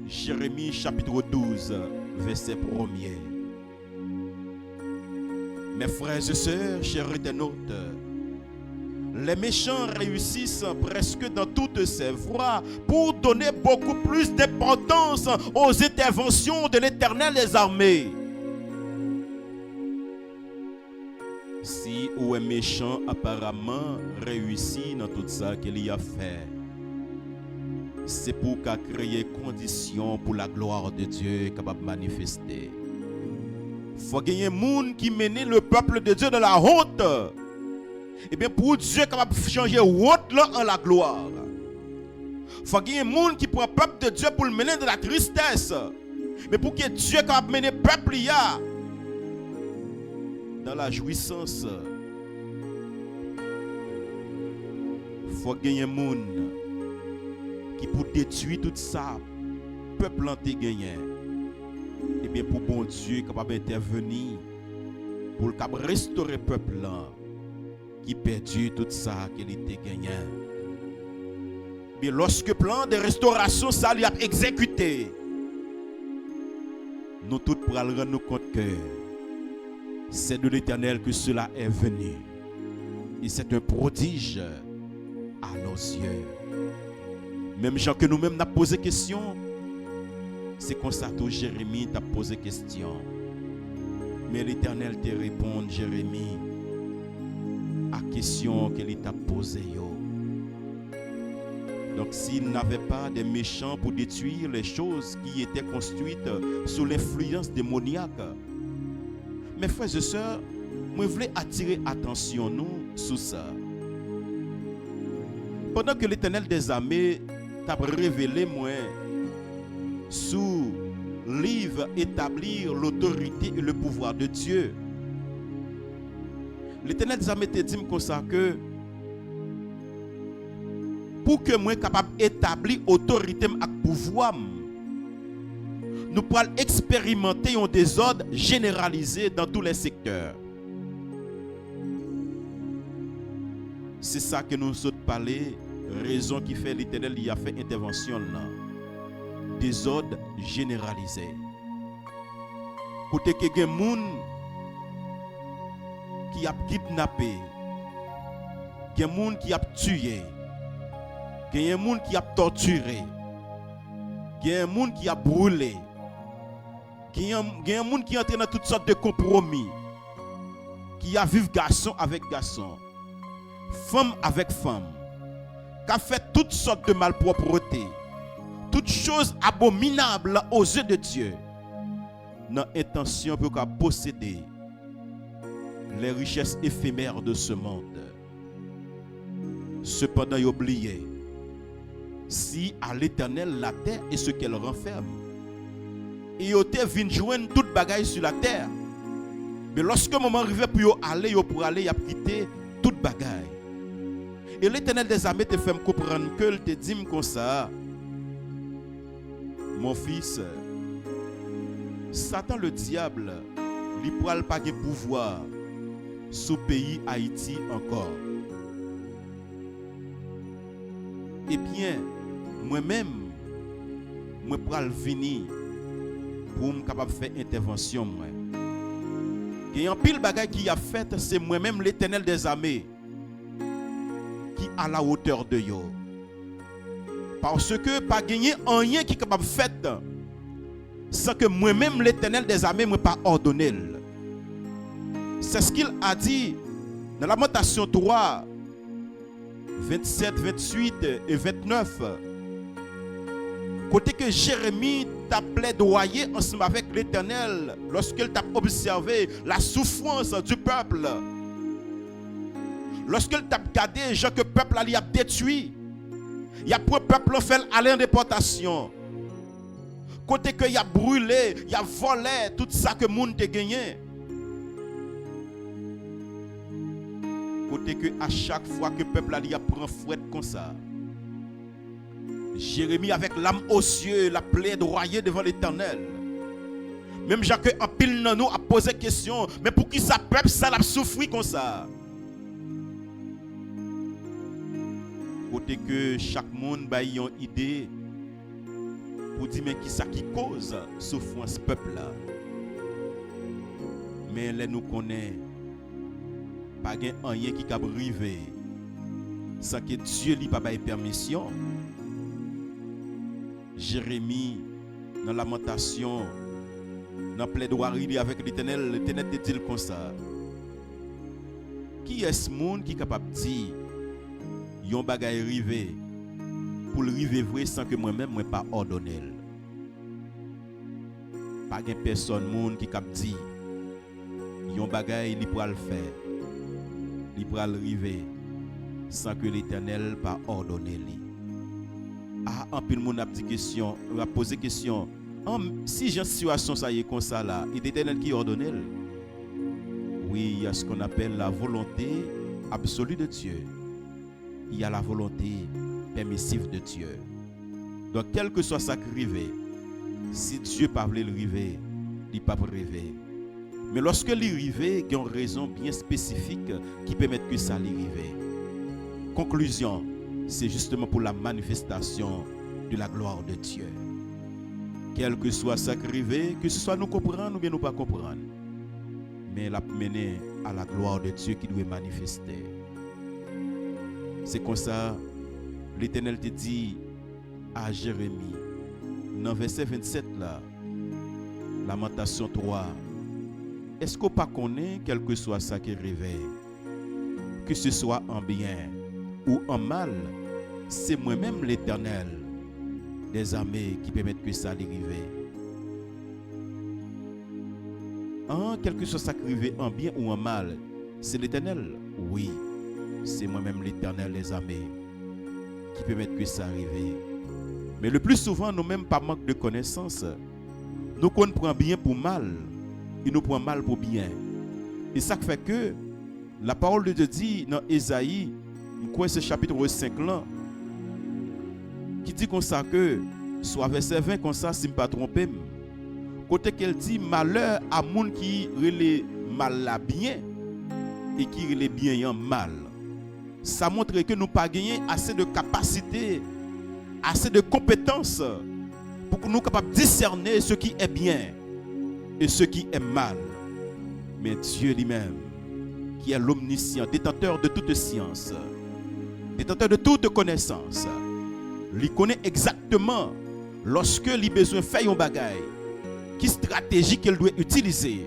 Jérémie chapitre 12, verset 1er. Mes frères et sœurs, chers internautes, les méchants réussissent presque dans toutes ces voies pour donner beaucoup plus d'importance aux interventions de l'Éternel des armées. Si ou un méchant apparemment réussit dans tout ça qu'il y a fait, c'est pour qu'a créé conditions pour la gloire de Dieu capable de manifester. Faut qu'il y ait un monde qui mène le peuple de Dieu dans la honte. Et bien pour Dieu capable de changer honte là en la gloire. Faut qu'il y ait un monde qui prend le peuple de Dieu pour le mener dans la tristesse. Mais pour que Dieu capable de mener le peuple là dans la jouissance. Faut qu'il y ait un monde qui pour détruire tout ça, peuple en te gagné. Et bien pour bon Dieu capable d'intervenir pour le restaurer le peuple là qui perdu tout ça qu'il était gagné. Mais lorsque le plan de restauration ça lui a exécuté, nous tous pour rendre nous compte que c'est de l'Éternel que cela est venu. Et c'est un prodige à nos yeux. Même gens que nous-mêmes n'a posé question, c'est comme ça que Jérémie t'a posé question. Mais l'Éternel te répond, Jérémie, à question qu'il t'a posée. Donc s'il n'avait pas des méchants pour détruire les choses qui étaient construites sous l'influence démoniaque, mes frères et sœurs, je voulais attirer attention nous sur ça. Pendant que l'Éternel des armées t'a révélé moi sous livre établir l'autorité et le pouvoir de Dieu, l'Éternel des armées te dit comme ça que pour que moi capable d'établir autorité et pouvoir, nous pourrons expérimenter un désordre généralisé dans tous les secteurs. C'est ça que nous sommes parlé, raison qui fait l'Éternel y a fait intervention là. Désordre généralisé. Côté que des gens qui a kidnappé, des gens qui a tué, il y a des gens qui a torturé, il y a des gens qui a brûlé, il y a des gens qui ont entré dans toutes sortes de compromis, qui a vécu garçon avec garçon, femme avec femme, qui a fait toutes sortes de malpropreté, toutes choses abominables aux yeux de Dieu, dans l'intention pour posséder les richesses éphémères de ce monde. Cependant, il oublié. Si à l'Éternel la terre est ce qu'elle renferme, et il vient joindre toute bagaille sur la terre, mais lorsque le moment arrive pour aller, il a quitté toute bagaille. Et l'Éternel des armées te fait me comprendre que il te dit comme ça, mon fils, Satan le diable, il ne pourra pas de pouvoir sur le pays Haïti encore. Et bien, moi-même, je pourrais venir pour me capable faire intervention. Il y a un pile bagaille qui a fait, c'est moi-même l'Éternel des armées qui à la hauteur de yo. Parce que pas gagner rien qui est capable de faire sans que moi-même l'Éternel des armées ne pas ordonné. C'est ce qu'il a dit dans Lamentation 3, 27, 28 et 29. Côté que Jérémie t'a plaidoyé ensemble avec l'Éternel lorsqu'il t'a observé la souffrance du peuple. Lorsqu'il t'a regardé gens que le peuple a détruit. Il y a pour le peuple fait aller en déportation. Côté que il a brûlé, il a volé tout ça que le monde a gagné. Côté que à chaque fois que le peuple a prend fouette comme ça, Jérémie avec l'âme aux cieux l'a plaidoyé devant l'Éternel. Même Jacques en pile dans nous a posé question, mais pour qui ça peuple ça l'a souffri comme ça? Côté que chaque monde a une idée pour dire mais qui ça qui cause souffrance peuple là. Mais là nous connaît pas rien qui cap arriver sans que Dieu lui pas bailler permission. Jérémie dans lamentation dans plaidoirie avec l'Éternel, l'Éternel te dit comme ça. Qui est ce monde qui est capable de dire yon bagay rive pour le rive vrai sans que moi-même moi pas ordonné? Pas de personne monde qui cap dit yon bagay li pour le faire. Li pour le rive sans que l'Éternel pas ordonné li. Ah, en pile monde a dit question, a posé question. Si j'ai une situation ça y est comme ça là, il est l'Éternel qui ordonne. Oui, il y a ce qu'on appelle la volonté absolue de Dieu. Il y a la volonté permissive de Dieu. Donc, quel que soit ça qui arrive, si Dieu ne veut le river, il ne peut pas arriver. Mais lorsque il arrive, il y a une raison bien spécifique qui permet que ça arrive. Conclusion, c'est justement pour la manifestation de la gloire de Dieu. Quel que soit ça qui arrive, que ce soit nous comprendre ou bien nous pas comprendre, mais la mener à la gloire de Dieu qui doit manifester. C'est comme ça, l'Éternel te dit à Jérémie, dans verset 27 là, Lamentation 3, est-ce qu'on pas connaît quel que soit ça qui réveille, que ce soit en bien ou en mal, c'est moi-même l'Éternel des armées qui permettent que ça arrive. Quel que soit ça qui arrive en bien ou en mal, c'est l'Éternel. Oui, c'est moi-même l'Éternel des armées qui permettent que ça arrive. Mais le plus souvent, nous-mêmes, par manque de connaissances, nous prenons bien pour mal et nous prenons mal pour bien. Et ça fait que la parole de Dieu dit dans Ésaïe, ce chapitre 5 là, qui dit comme ça que, soit verset 20 comme ça, si je ne me pas trompé, côté qu'elle dit malheur à monde qui relève mal la bien et qui relève bien en mal. Ça montre que nous pas gagné assez de capacité, assez de compétences pour que nous capables de discerner ce qui est bien et ce qui est mal. Mais Dieu lui-même, qui est l'omniscient, détenteur de toute science, détenteur de toute connaissance, lui connaît exactement lorsque il a besoin de faire un bagage, quelle stratégie qu'il doit utiliser,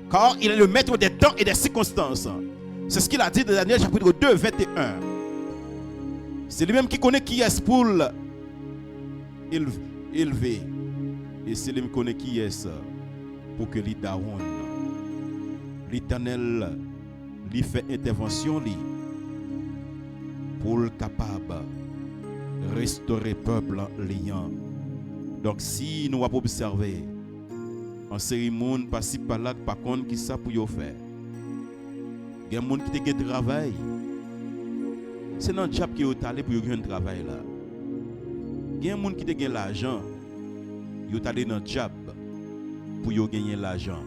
car il est le maître des temps et des circonstances. C'est ce qu'il a dit dans Daniel chapitre 2, 21. C'est lui-même qui connaît qui est pour élever. Et c'est lui-même qui connaît qui est pour que lui daronne. L'Éternel lui fait intervention pour le capable restaurer le peuple liant. Donc si nous avons observé en cérémonie par-ci par-là, par contre, qui ça pour faire? Il y a des gens qui ont un travail. C'est dans le job qui est allé pour avoir un travail là. Il y a des gens qui ont l'argent. Ils sont allés dans le job pour gagner l'argent.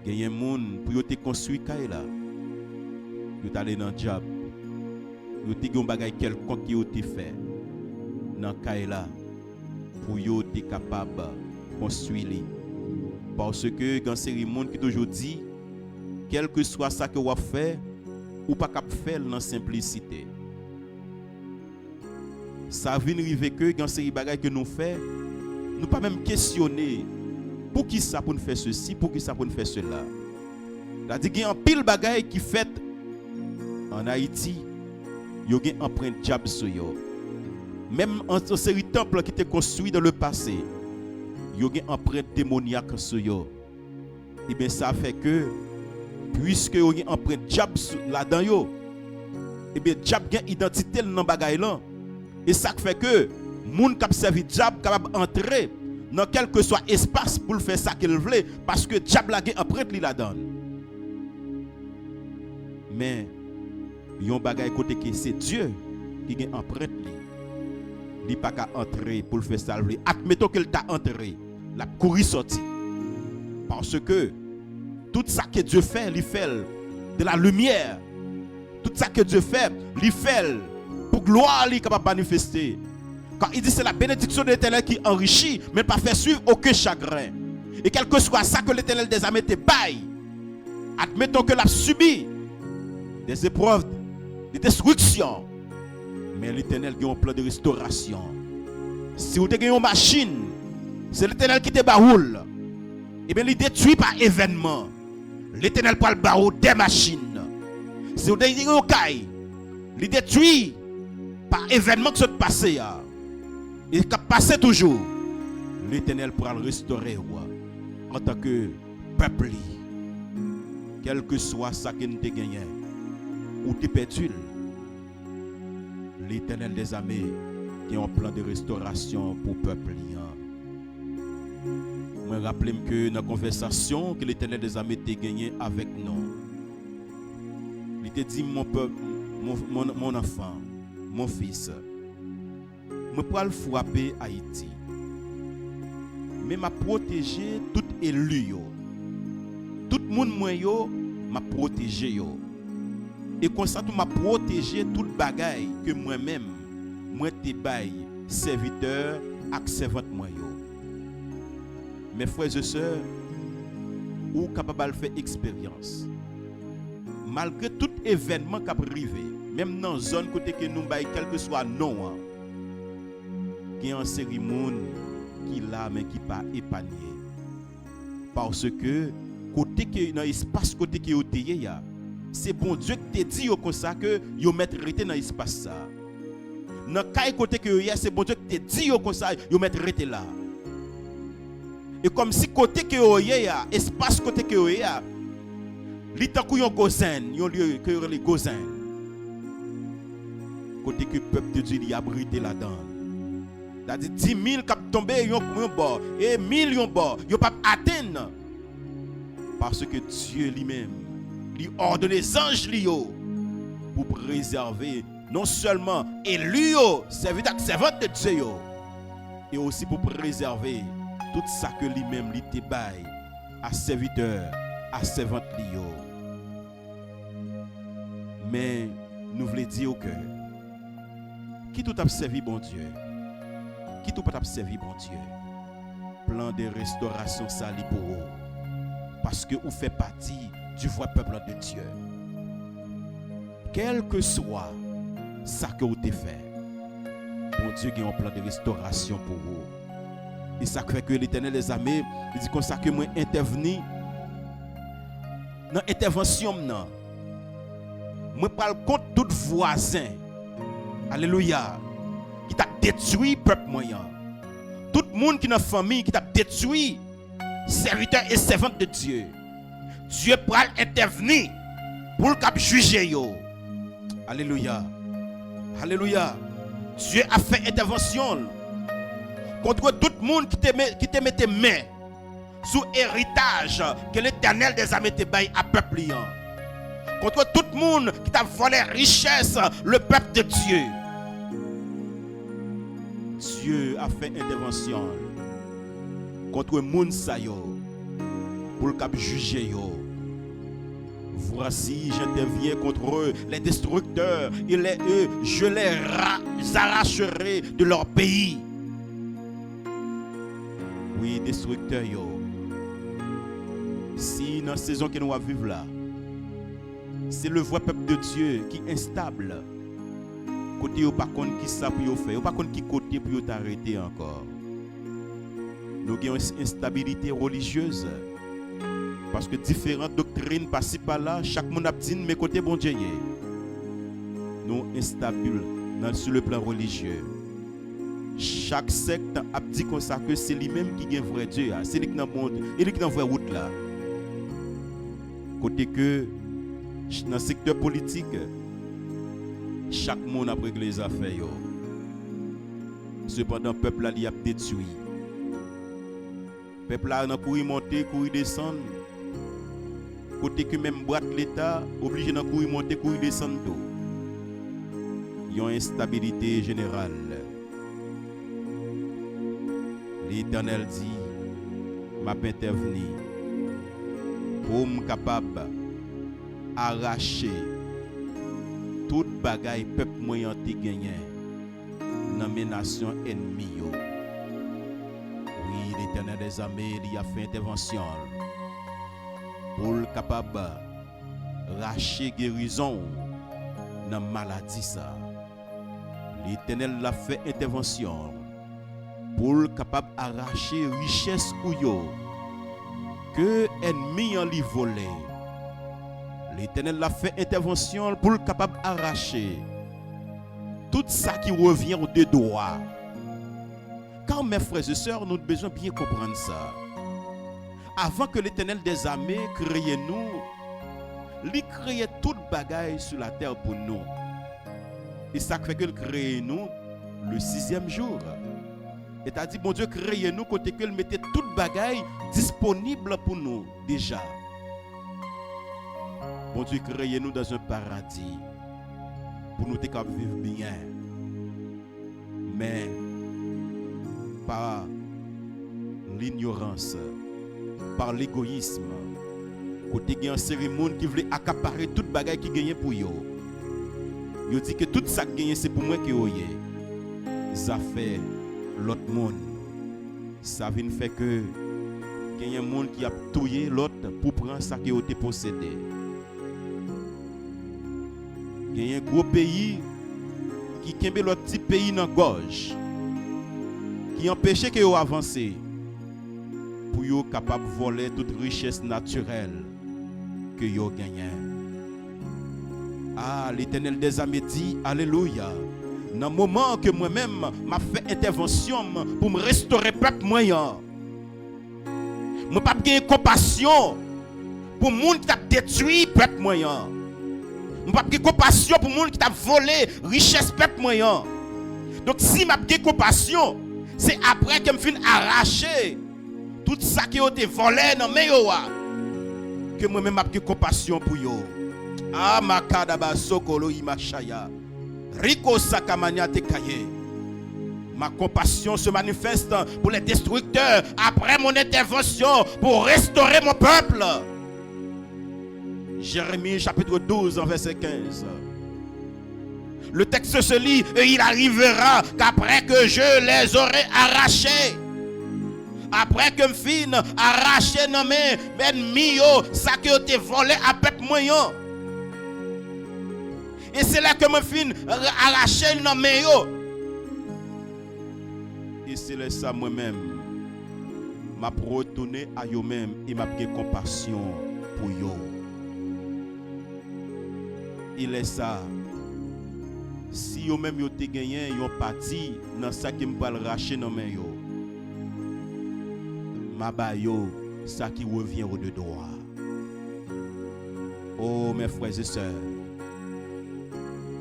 Il y a des gens qui ont construit là. Ils sont allés dans le job. Ils ont fait un bagage quelconque qui ont fait dans le là pour être capable de construire. Parce que dans la cérémonie qui toujours dit, quel que soit ça que vous fait, ou pas capable faire dans la simplicité. Ça vient arriver que dans ces bagages que nous faisons, nous pas même questionner pour qui ça pour nous faire ceci, pour qui ça pour nous faire cela. C'est-à-dire qu'il y a un pile bagages qui fait en Haïti, il y a une empreinte diable sur eux. Même en série de temples qui étaient construits dans le passé, il y a une empreinte démoniaque sur eux. Et bien ça fait que puisque vous avez une empreinte diable là-dedans, et bien diable a une identité dans le bagage là. Et ça fait que les gens qui servent diable capable d'entrer dans quel que soit espace pour faire ça qu'il veut, parce que diable a une empreinte là-dedans. Mais il y a un bagage côté que c'est Dieu qui a une empreinte. Il n'est pas qu'à entrer pour faire ça. Admettons qu'il t'a entré, la courir sorti. Parce que tout ça que Dieu fait, il fait de la lumière. Tout ça que Dieu fait, il fait pour gloire, il est capable de manifester. Quand il dit c'est la bénédiction de l'Éternel qui enrichit, mais pas fait suivre aucun chagrin. Et quel que soit ça que l'Éternel des armées te baille, admettons que l'a subi des épreuves, des destructions, mais l'Éternel a un plan de restauration. Si vous avez une machine, c'est l'Éternel qui te baroule. Et bien, il détruit par événement. L'Éternel parle barreau des machines. Si vous avez une caille, il détruit par événement qui s'est passé. Et qui passe toujours. L'Éternel pourra le restaurer en tant que peuple. Quel que soit ça que nous avons gagné ou tu perdu, l'Éternel des armées qui a un plan de restauration pour le peuple. Je me rappelle que dans la conversation que l'Éternel des armées a gagné avec nous, il t'a dit mon peuple, mon enfant, mon fils, je ne peux pas frapper Haïti, mais je protéger tout élu. Tout le monde m'a protégé. Et comme ça, m'a protégé tout le bagaille que moi-même, moi te baille, serviteur et servante moi. Mes frères et sœurs, ou capable de faire expérience. Malgré tout événement qui arrive, même dans la zone côté que nous baille, quel que soit non, qui est en cérémonie qui là mais qui pas épargné. Parce que côté que dans espace côté que yo teye ya, c'est bon Dieu qui te dit comme ça que yo mettre rester dans espace ça. Dans kay côté que yo ya, c'est bon Dieu qui te dit comme ça yo mettre rester là. Et comme si côté que yo ya, espace côté que yo ya, li tan kou yon gozen, yon lieu que les gozen. Côté que peuple de Dieu y abrité là-dedans. C'est-à-dire 10 000 qui tombé yon bord et 1000 yon bord, yon pas atteindre. Parce que Dieu lui-même lui ordonne les anges pour préserver non seulement élus, serviteurs servantes de Dieu, et aussi pour préserver tout ça que lui-même lui te baille à serviteurs, à servantes liyo. Mais nous voulons dire que qui tout a servi bon Dieu, qui tout pas servi bon Dieu, plan de restauration sali pour vous, parce que vous faites partie du vrai peuple de Dieu. Quel que soit ça que vous avez fait, bon Dieu a un plan de restauration pour vous. Et ça fait que l'Éternel des armées, il dit comme ça que moi intervenir dans l'intervention, moi parle contre tout voisin, alléluia, qui t'a détruit peuple moyen. Tout le monde qui est dans la famille qui t'a détruit serviteurs et servantes de Dieu. Dieu pourra intervenir pour le cap juger yo. Alléluia. Alléluia. Dieu a fait intervention contre tout le monde qui te mettait main sous héritage que l'Éternel des armées te baille à peuple liant. Contre tout le monde qui t'a volé richesse, le peuple de Dieu. Dieu a fait intervention contre le monde sa yo pour le cap juger yo. Voici, j'interviens contre eux, les destructeurs, je les arracherai de leur pays. Oui, destructeurs yo. Si dans la saison que nous vivons là, c'est le vrai peuple de Dieu qui est instable. Côté yo pas connait qui ça pour faire, yo pas connait qui côté pour t'arrêter encore. Nous avons une instabilité religieuse. Parce que différentes doctrines passent par là, chaque monde a dit mais côté bon Dieu. Nous instables sur le plan religieux. Chaque secte a dit comme ça que c'est lui-même qui est vrai Dieu, c'est lui qui est monde, et lui qui est dans vraie route là. Côté que dans le secteur politique, chaque monde a réglé les affaires. Cependant, le peuple a détruit. Le peuple a courir monter, courir descendre. Côté que même boîte l'État, obligé de courir monter, courir descendre. Il y a une instabilité générale. L'Éternel dit, m'a intervenu pour me capable arracher toute bagaille peuple moyen te gagné dans mes nations ennemies. Oui, l'Éternel des armées il a fait intervention pour le capable racher guérison dans maladie ça. L'Éternel l'a fait intervention pour le capable arracher richesse ou yo que ennemi en li volé. L'Éternel l'a fait intervention pour le capable arracher tout ça qui revient aux deux doigts. Car mes frères et sœurs, nous devons bien comprendre ça. Avant que l'Éternel des armées crée nous, il crée toute bagaille sur la terre pour nous. Et ça fait qu'il crée nous le 6e jour. Et t'as dit, bon Dieu, crée nous côté qu'il mettait toute bagaille disponible pour nous déjà. Bon Dieu, crée nous dans un paradis pour nous vivre bien. Mais par l'ignorance, par l'égoïsme, côté il y a une série de monde qui voulait accaparer toute bagaille qui gagne pour yo. Yo dit que tout ça qui gagne c'est pour moi que yo yé. Ça fait l'autre monde. Ça vient faire que il y a un monde qui a tué l'autre pour prendre ça qui a été possédé. Il y a un gros pays qui kembe l'autre petit pays dans gorge qui empêchait que yo avancer pour yo capable voler toute richesse naturelle que yo gagné. Ah, l'Éternel des armées dit alléluia. Dans le moment que moi-même m'a fait intervention pour me restaurer peuple moyen. Moi pas gagner compassion pour monde qui t'a détruit peuple moyen. Moi pas gagner compassion pour monde qui t'a volé richesse peuple moyen. Donc si m'a gagner compassion, c'est après que me fin arracher tout ça qui a été volé dans mes yo que moi-même m'a gagner compassion pour yo. Ah makadaba sokolo imashaya. Rico sakamania tekaye. Ma compassion se manifeste pour les destructeurs après mon intervention pour restaurer mon peuple. Jérémie chapitre 12 verset 15. Le texte se lit et il arrivera qu'après que je les aurai arrachés, après que me fin arraché dans mes ennemis, ça qui a été volé à peuple moyen. Et c'est là que me fin arraché dans mes yo. Et c'est là ça moi-même m'a retourné à yo même et m'a pris compassion pour yo. Il est ça. Si yo même yo te gagné yo parti dans ça qui me va racher dans mes yo. Ma ba yo ça qui revient au de droit. Oh mes frères et sœurs,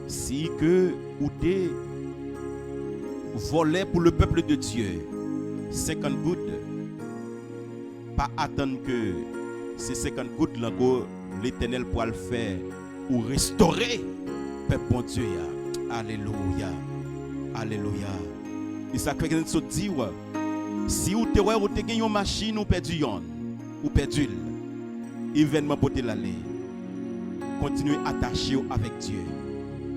si que ou t'es volé pour le peuple de Dieu 50 gouttes, pas attendre que ces 50 gouttes là l'Éternel pourra le faire ou restaurer peuple bon Dieu. Alléluia, alléluia. Et ça que quelqu'un se dit si ou te gagné une machine ou perdu yon ou perdu événement pour te l'aller, continuez attaché avec Dieu.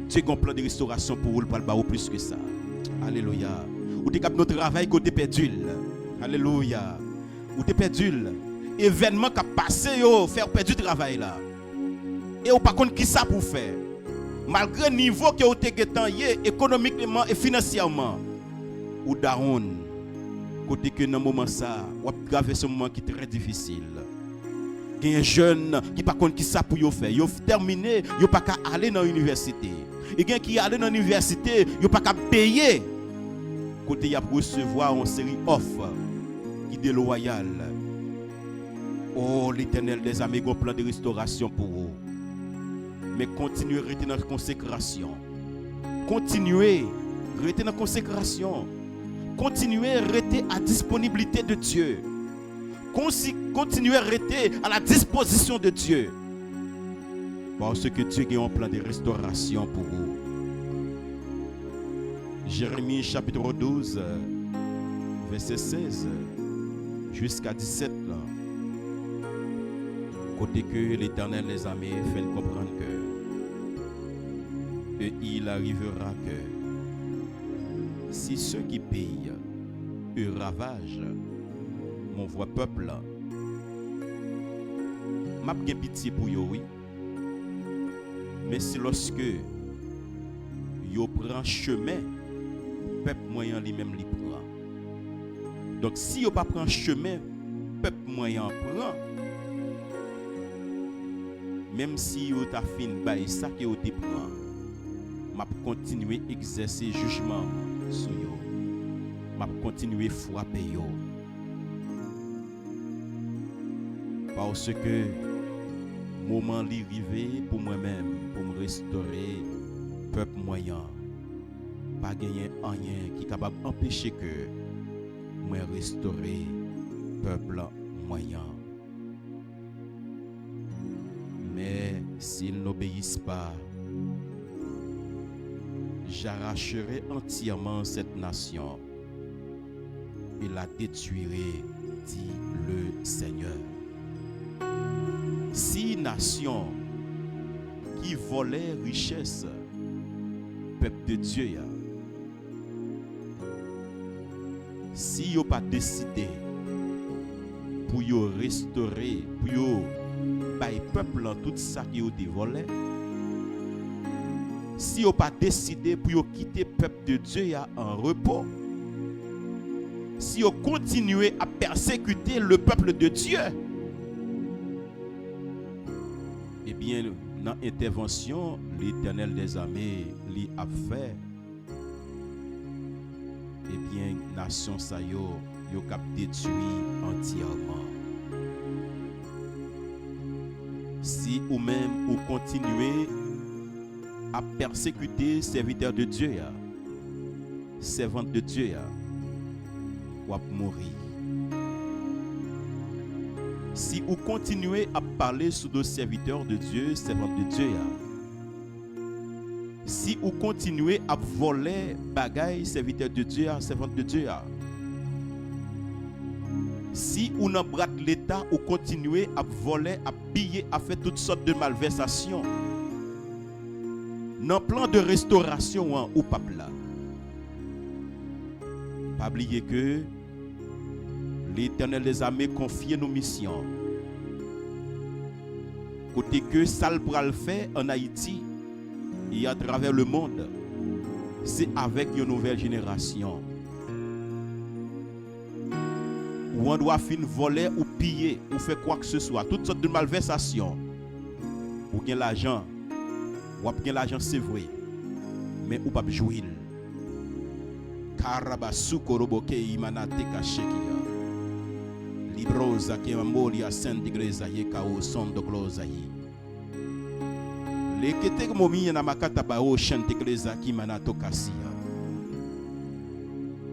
Dieu a un plan de restauration pour vous, pour le plus que ça. Alléluia. Ou t'es capable de travail côté perdu. Alléluia. Ou t'es perdu. Événement qui a passé, faire perdu le travail là. Et ou pas contre qui ça pour faire. Malgré le niveau que vous avez économiquement et financièrement. Ou down. Côté que dans moment ça, ou grave ce moment qui est très difficile. Il y a un jeune qui pas contre qui ça pour yo faire. Yo terminé, yo pas qu'à aller dans l'université. Et quelqu'un qui aller dans l'université, yo pas qu'à payer. Côté y a recevoir une série offre qui déloyale. Oh l'Éternel des armées a un plan de restauration pour vous. Mais continuez à rester dans la consécration. Continuez à rester dans la consécration. Continuez à rester à la disponibilité de Dieu. Continuez à rester à la disposition de Dieu. Parce que Dieu a un plan de restauration pour vous. Jérémie chapitre 12, verset 16 jusqu'à 17. Là. Côté que l'Éternel les armées fait comprendre que et il arrivera que si ceux qui payent eux ravagent mon voix peuple, m'a bien pitié pour yo oui. Mais c'est lorsque yo prend chemin, peuple moyen lui-même li prend. Donc si yo pas prend chemin, peuple moyen prend. Même si yo ta fin bay ça que yo te prend, m'a continuer exercer jugement sur yo. M'a continuer frapper yo. Parce que moment li rivé pour moi-même pour me restaurer peuple moyen. Pas gagner rien qui est capable d'empêcher que moi restaurer peuple moyen. Mais s'ils n'obéissent pas, j'arracherai entièrement cette nation et la détruirai, dit le Seigneur. Si nation qui volait richesse, peuple de Dieu, si yo pas décidé pour yo restaurer, pour yo bay peuple tout ça qui yo volé, si yo pas décidé pour yo quitter peuple de Dieu en repos, si on continue à persécuter le peuple de Dieu, eh bien, dans l'intervention, l'Éternel des armées lui a fait, eh bien, nation sa yo cap détruit entièrement. Si ou même ou continuez à persécuter serviteurs de Dieu, servantes de Dieu, ou à mourir. Si vous continuez à parler sous nos serviteurs de Dieu, servantes de Dieu, si vous continuez à voler bagailles, serviteurs de Dieu, servantes de Dieu, si vous n'embrassez l'État, vous continuez à voler, à piller, à faire toutes sortes de malversations, dans le plan de restauration ou pas là. Pas oublier que l'Éternel des armées confie nos missions. Côté que ça le fait en Haïti et à travers le monde, c'est avec une nouvelle génération. Où on doit finir voler ou piller ou faire quoi que ce soit, toutes sortes de malversations. Ou bien l'argent, ou bien l'argent c'est vrai, mais ou pas jouir. Karabasu koroboke imanate kashekia. Librosa ke mamoria sendigreza ye kao sondo gloza yi. Lekete momi na makata bao shantigreza ki manato kasia.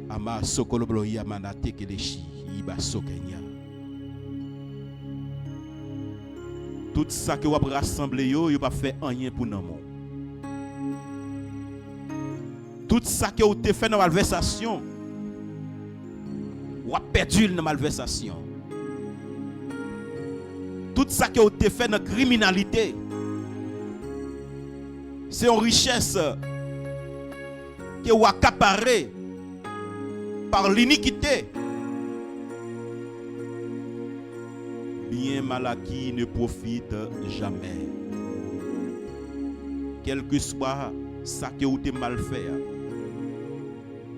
Ama sokoloblo ya manate keleshi iba sokenya. Tout ça que vous avez rassemblé, vous n'avez pas fait rien pour nous. Tout ça que vous avez fait dans la malversation, vous avez perdu dans la malversation. Tout ça que vous avez fait dans la criminalité, c'est une richesse que vous avez accaparée par l'iniquité. Bien Malaki ne profite jamais. Quel que soit ça que vous avez mal fait,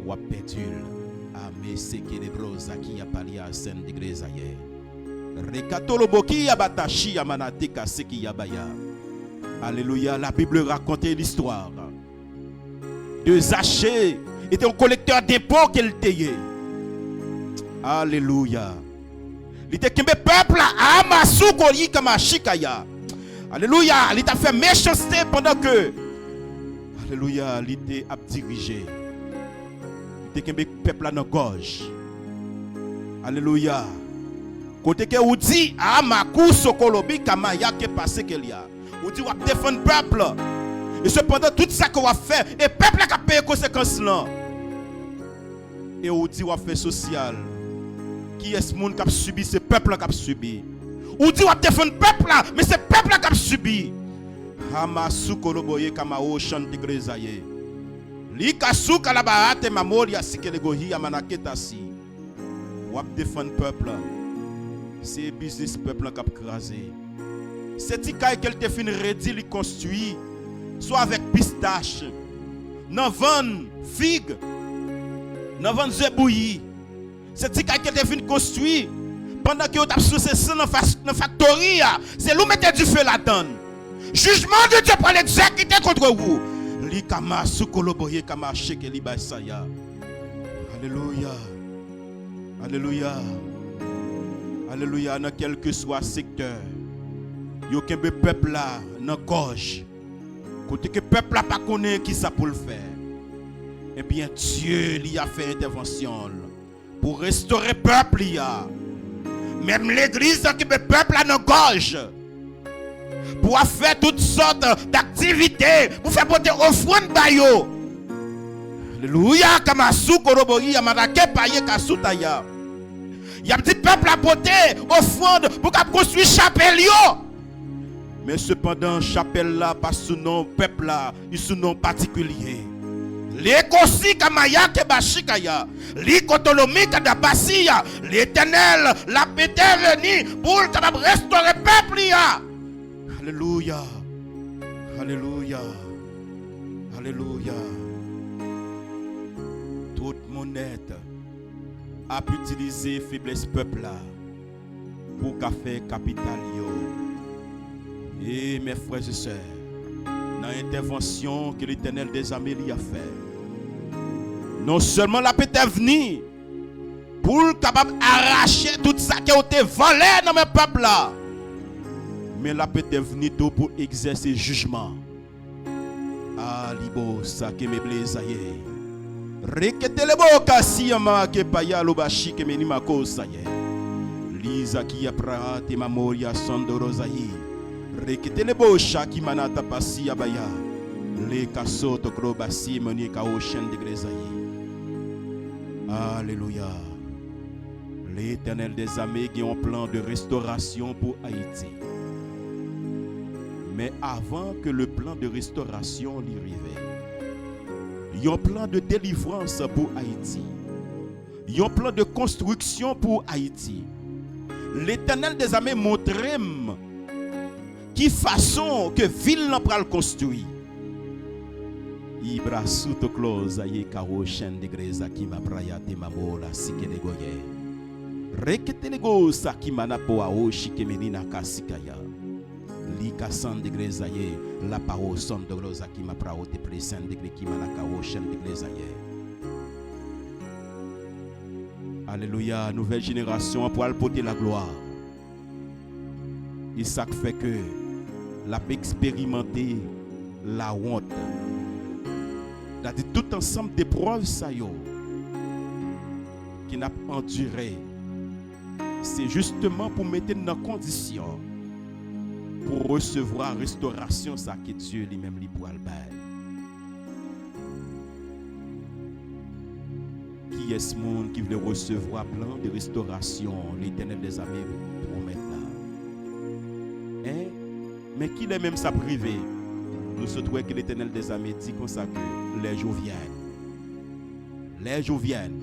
ou a perdu. Ame seke de broza qui a parlé à scène de grésaye. Rekatolo boki ya batashi ya manateka seki ya baya. Alléluia, la Bible raconte l'histoire de Zachée, était un collecteur d'impôts qu'elle était. Alléluia. Il était qu'un peuple à Amasuko yikama shikaya. Alléluia, il a fait méchanceté pendant que alléluia, il était à diriger. Il était qu'un peuple à nos gorge. Alléluia. Côté que vous dit Amaku sokolobi kama yake passé qu'il y a. Vous dit vous défendre peuple. Et cependant tout ça que vous fait et peuple a payé conséquences là. Et vous dit vous fait social. Qui est ce monde qui a subi, c'est peuple qui a subi. Ou dit on défend peuple là, mais c'est peuple qui a subi. Hamasu koloboye kama o chante grezaye. Li kasuka la baate mamoria sikele gohi amanaketa si. Ou défend peuple. C'est business peuple qui a crasé. C'est tika qu'elle te fin redit li construit soit avec pistache, nan van figue, nan van zebouilli. C'est ce qui a été construit pendant que vous avez soucié ça dans la factory. C'est vous mettez du feu là-dedans. Jugement de Dieu pour l'exécuter contre vous. Likama sukoloboye kama sheke libasaya. Alléluia. Alléluia. Alléluia. Dans quel que soit secteur, il y a un peuple là, dans gorge. Côté que le peuple là pas connaît qui ça pour le faire. Eh bien Dieu lui a fait intervention pour restaurer le peuple. Même l'église qui est le peuple à nos gorges. Pour faire toutes sortes d'activités. Pour faire porter offrande bayo. Alléluia. Kamasu korobori yamarake paye kasutaya. Il y a un petit peuple à porter offrande pour construire chapelle. Mais cependant, chapelle là, pas sous nom peuple là, il sous nom particulier. L'écosi kamaya kebashikaya, l'ikotolomi kadabasiya, l'Éternel la pété venu pour restaurer le peuple. Alléluia, alléluia, alléluia. Toute monnaie a utilisé faiblesse peuple là pour qu'a fait capital yo. Et mes frères et sœurs, dans l'intervention que l'Éternel des armées a fait, non seulement la paix est venue pour capable arracher tout ça qui a été volé dans mes peuples là, mais la paix est venue pour exercer jugement. Ah, libo ça que me blaisaye. Rekete lebo kasi ama ke paya lobashi ke meni makosaye. Liza ki apra te mamoria sondorozayi. Rekete lebo shaki manata pasi abaya. Le kasoto krobasi meni ka ocean de grezayi. Alléluia. L'Éternel des armées qui a un plan de restauration pour Haïti. Mais avant que le plan de restauration lui arrive, il y a un plan de délivrance pour Haïti. Il y a un plan de construction pour Haïti. L'Éternel des armées montre qui façon que ville n'a pas le construit. Ibra suto close aye karo chen de greza qui m'a praya te mamola sike de goye. Rekete le go sa ki mana po a oshi ke menina kasikaya. Li kasan de greza ye la paro son de glosa qui m'a prao te presen de qui mana karo chen de greza ye. Alléluia, nouvelle génération pour porter la gloire. Et ça fait que l'a expérimenté la honte. C'est tout ensemble d'épreuves ça yo qui n'a pas enduré. C'est justement pour mettre dans condition pour recevoir restauration ça que Dieu lui-même lui pour albert. Qui est ce monde qui veut recevoir plan de restauration l'Éternel des armées pour maintenant? Hein? Mais qui est même ça privé? Nous se trouvons que l'Éternel des armées dit comme ça que les jours viennent. Les jours viennent.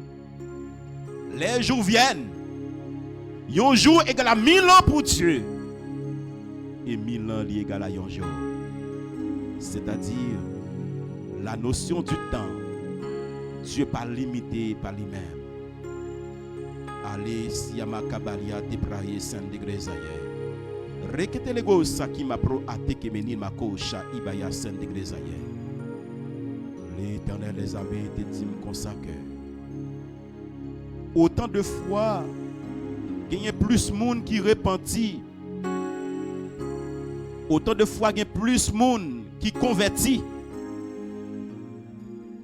Les jours viennent. Un jour égale à 1000 ans pour Dieu. Et 1000 ans égale à un jour. C'est-à-dire la notion du temps. Dieu pas limité par lui-même. Allez, si à ma kabalia te praye saint de grezaye. Rekete le go sa qui m'a pro ate ke meni ma kocha ibaya saint de grezaye. L'Éternel des armées te dit comme ça que autant de fois il y a plus de monde qui repentit, autant de fois il y a plus de monde qui convertit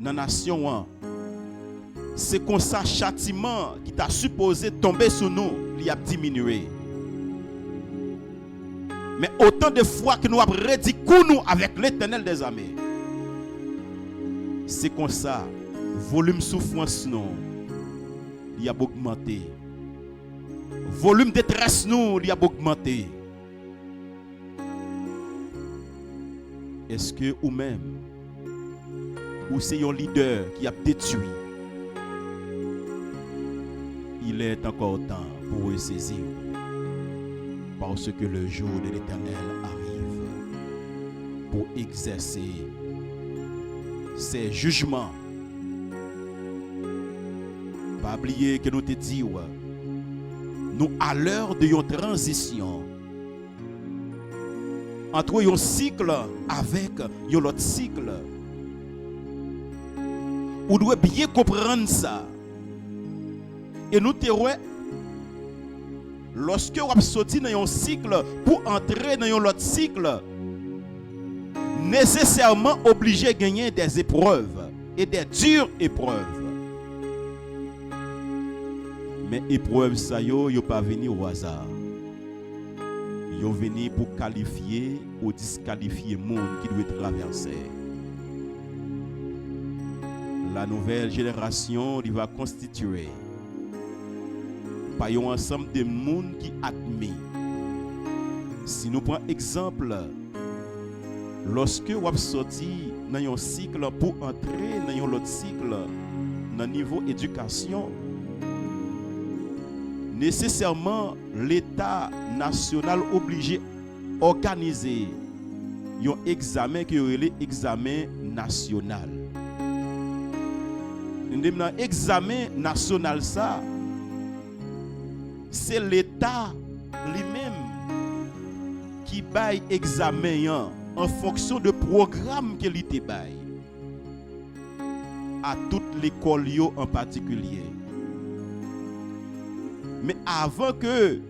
dans la nation. C'est comme ça châtiment qui t'a supposé tomber sur nous, il a diminué. Mais autant de fois que nous avons redit nous avec l'Éternel des armées, c'est comme ça, volume souffrance nous, il a augmenté. Volume détresse nous, il a augmenté. Est-ce que ou même, ou c'est un leader qui a détruit? Il est encore temps pour ressaisir. Parce que le jour de l'Éternel arrive pour exercer ses jugements. Pas oublier que nous te disons, nous à l'heure de une transition entre un cycle avec un autre cycle. Vous devez bien comprendre ça. Et nous te lorsque vous sortez dans un cycle pour entrer dans un autre cycle, nécessairement obligé de gagner des épreuves et des dures épreuves. Mais épreuves ça yo pas venu au hasard. Yo venu pour qualifier ou disqualifier le monde qui doit traverser. La nouvelle génération il va constituer par un ensemble de monde qui admet. Si nous prenons exemple, lorsque vous sorti dans un cycle pour entrer dans un autre cycle, dans le niveau éducation, nécessairement l'État national obligé d'organiser un examen qui est l'examen national. Dans l'examen national, ça, c'est l'État lui-même qui baille examen en fonction de programme qu'il te baille à toute l'école en particulier. Mais avant que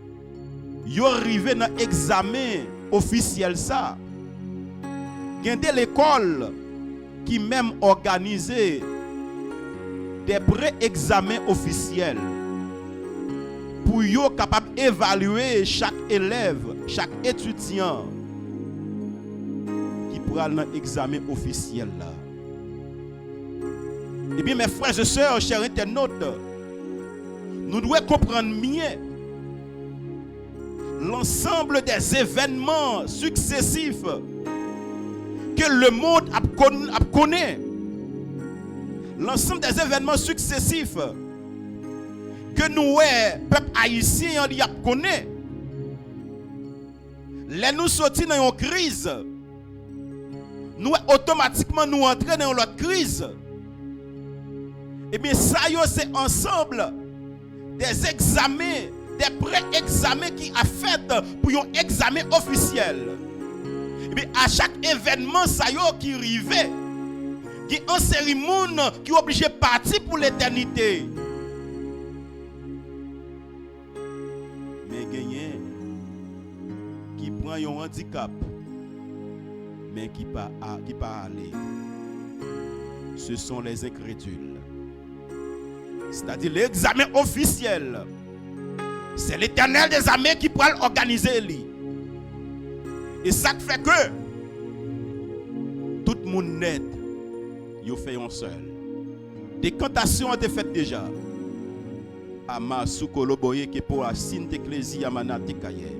yo arrive dans examen officiel ça, il y a l'école qui même organisé des pré-examens officiels pour yo capable d'évaluer chaque élève, chaque étudiant qui prend l'examen officiel là. Eh bien mes frères et sœurs, chers internautes, nous devons comprendre mieux l'ensemble des événements successifs que le monde connaît. L'ensemble des événements successifs que nous, peuple haïtien, on connaît. Les nous sortis dans une crise, nous automatiquement nous entrons dans l'autre crise. Et bien ça, c'est ensemble des examens, des pré-examens qui a fait pour un examen officiel. Et bien à chaque événement ça qui arrivait, qui est en série monde qui est obligé de partir pour l'éternité. Mais gagné qui prend un handicap mais qui pas aller. Ce sont les incrédules. C'est-à-dire l'examen officiel. C'est l'Éternel des armées qui pourra l'organiser. Et ça fait que tout le monde net, il fait un seul. Décantation a été faite déjà. Ama soukoloboye qui pour la sinte ecclésia manate kaye.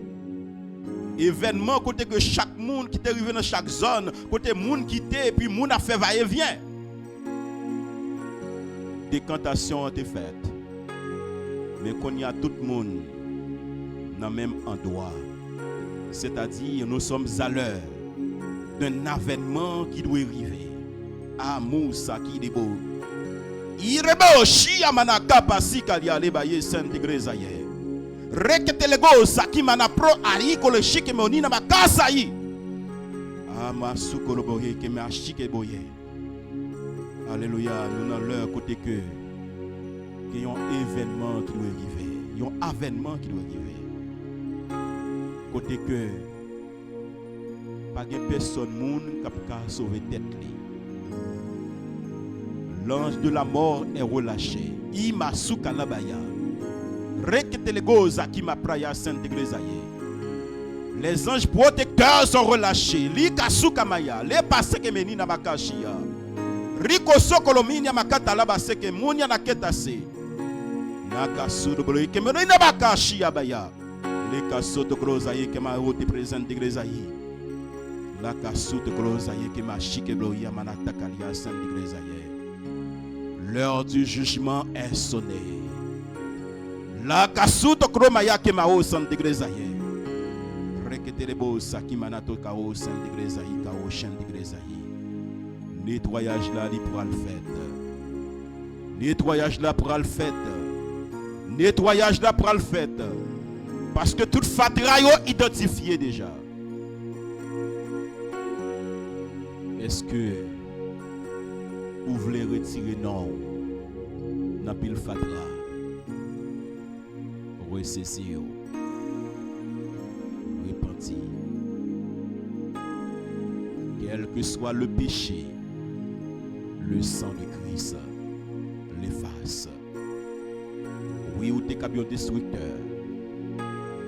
Événement côté que chaque monde qui est arrivé dans chaque zone, côté monde qui et puis monde a fait va-et-vient. Décantation a été faite. Mais qu'on y a tout le monde dans le même endroit. C'est-à-dire, nous sommes à l'heure d'un avènement qui doit arriver. Amour, ça qui est beau. Il est beau, chia manaka pasi kali ale baye sainte grezaye. Reketelego, ça qui mana pro ari ko le chike moni na makasa yi. Ama sukolo boye ke me achike boye. Alléluia, nous dans l'heure côté que il y a un événement qui doit arriver. Il y a un avènement qui doit arriver. Côté que pas de personne monde qui sauver tête. L'ange de la mort est relâché. Ima sukalabaya. Reketelego zakima praya sainte grezaye. Les anges protecteurs sont relâchés. Lika sukamaya. Les passés que menina makashia. Riko sokolomini makata laba seke munya na ketase. Naka sudo bolo ke menina makashia baya. Leka soto grozaye ke ma rote présente de grezaye. La kasute grozaye ke ma chike bloya manata kalia sainte grezaye. L'heure du jugement est sonnée. La kasute kromaya ke ma o sainte grezaye. Reketelebo sakimanato ka o sainte grezaye ka o sainte grezaye. Nettoyage là, il pourra le faire. Nettoyage là pourra le faire. Nettoyage là pourra le faire. Parce que toute fatra yo identifié déjà. Est-ce que vous voulez retirer non dans pile fatra? Recessez-vous. Repentir. Quel que soit le péché, le sang de Christ l'efface. Oui, ou t'es un destructeur.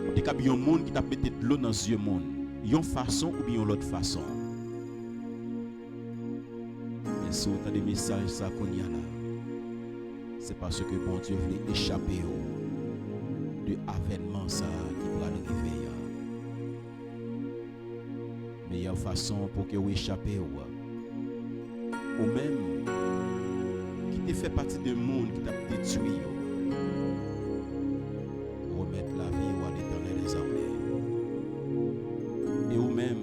Ou t'es un monde qui t'a pété de l'eau dans les yeux monde. Yon façon ou bien l'autre façon. Mais si vous avez des messages ça qu'on y a là, c'est parce que bon Dieu voulait échapper de avènement ça qui pourra arriver. Meilleure façon pour que vous échappez ou même qui te fait partie du monde qui t'a détruit, remettre la vie à l'Éternel des armées. Et ou même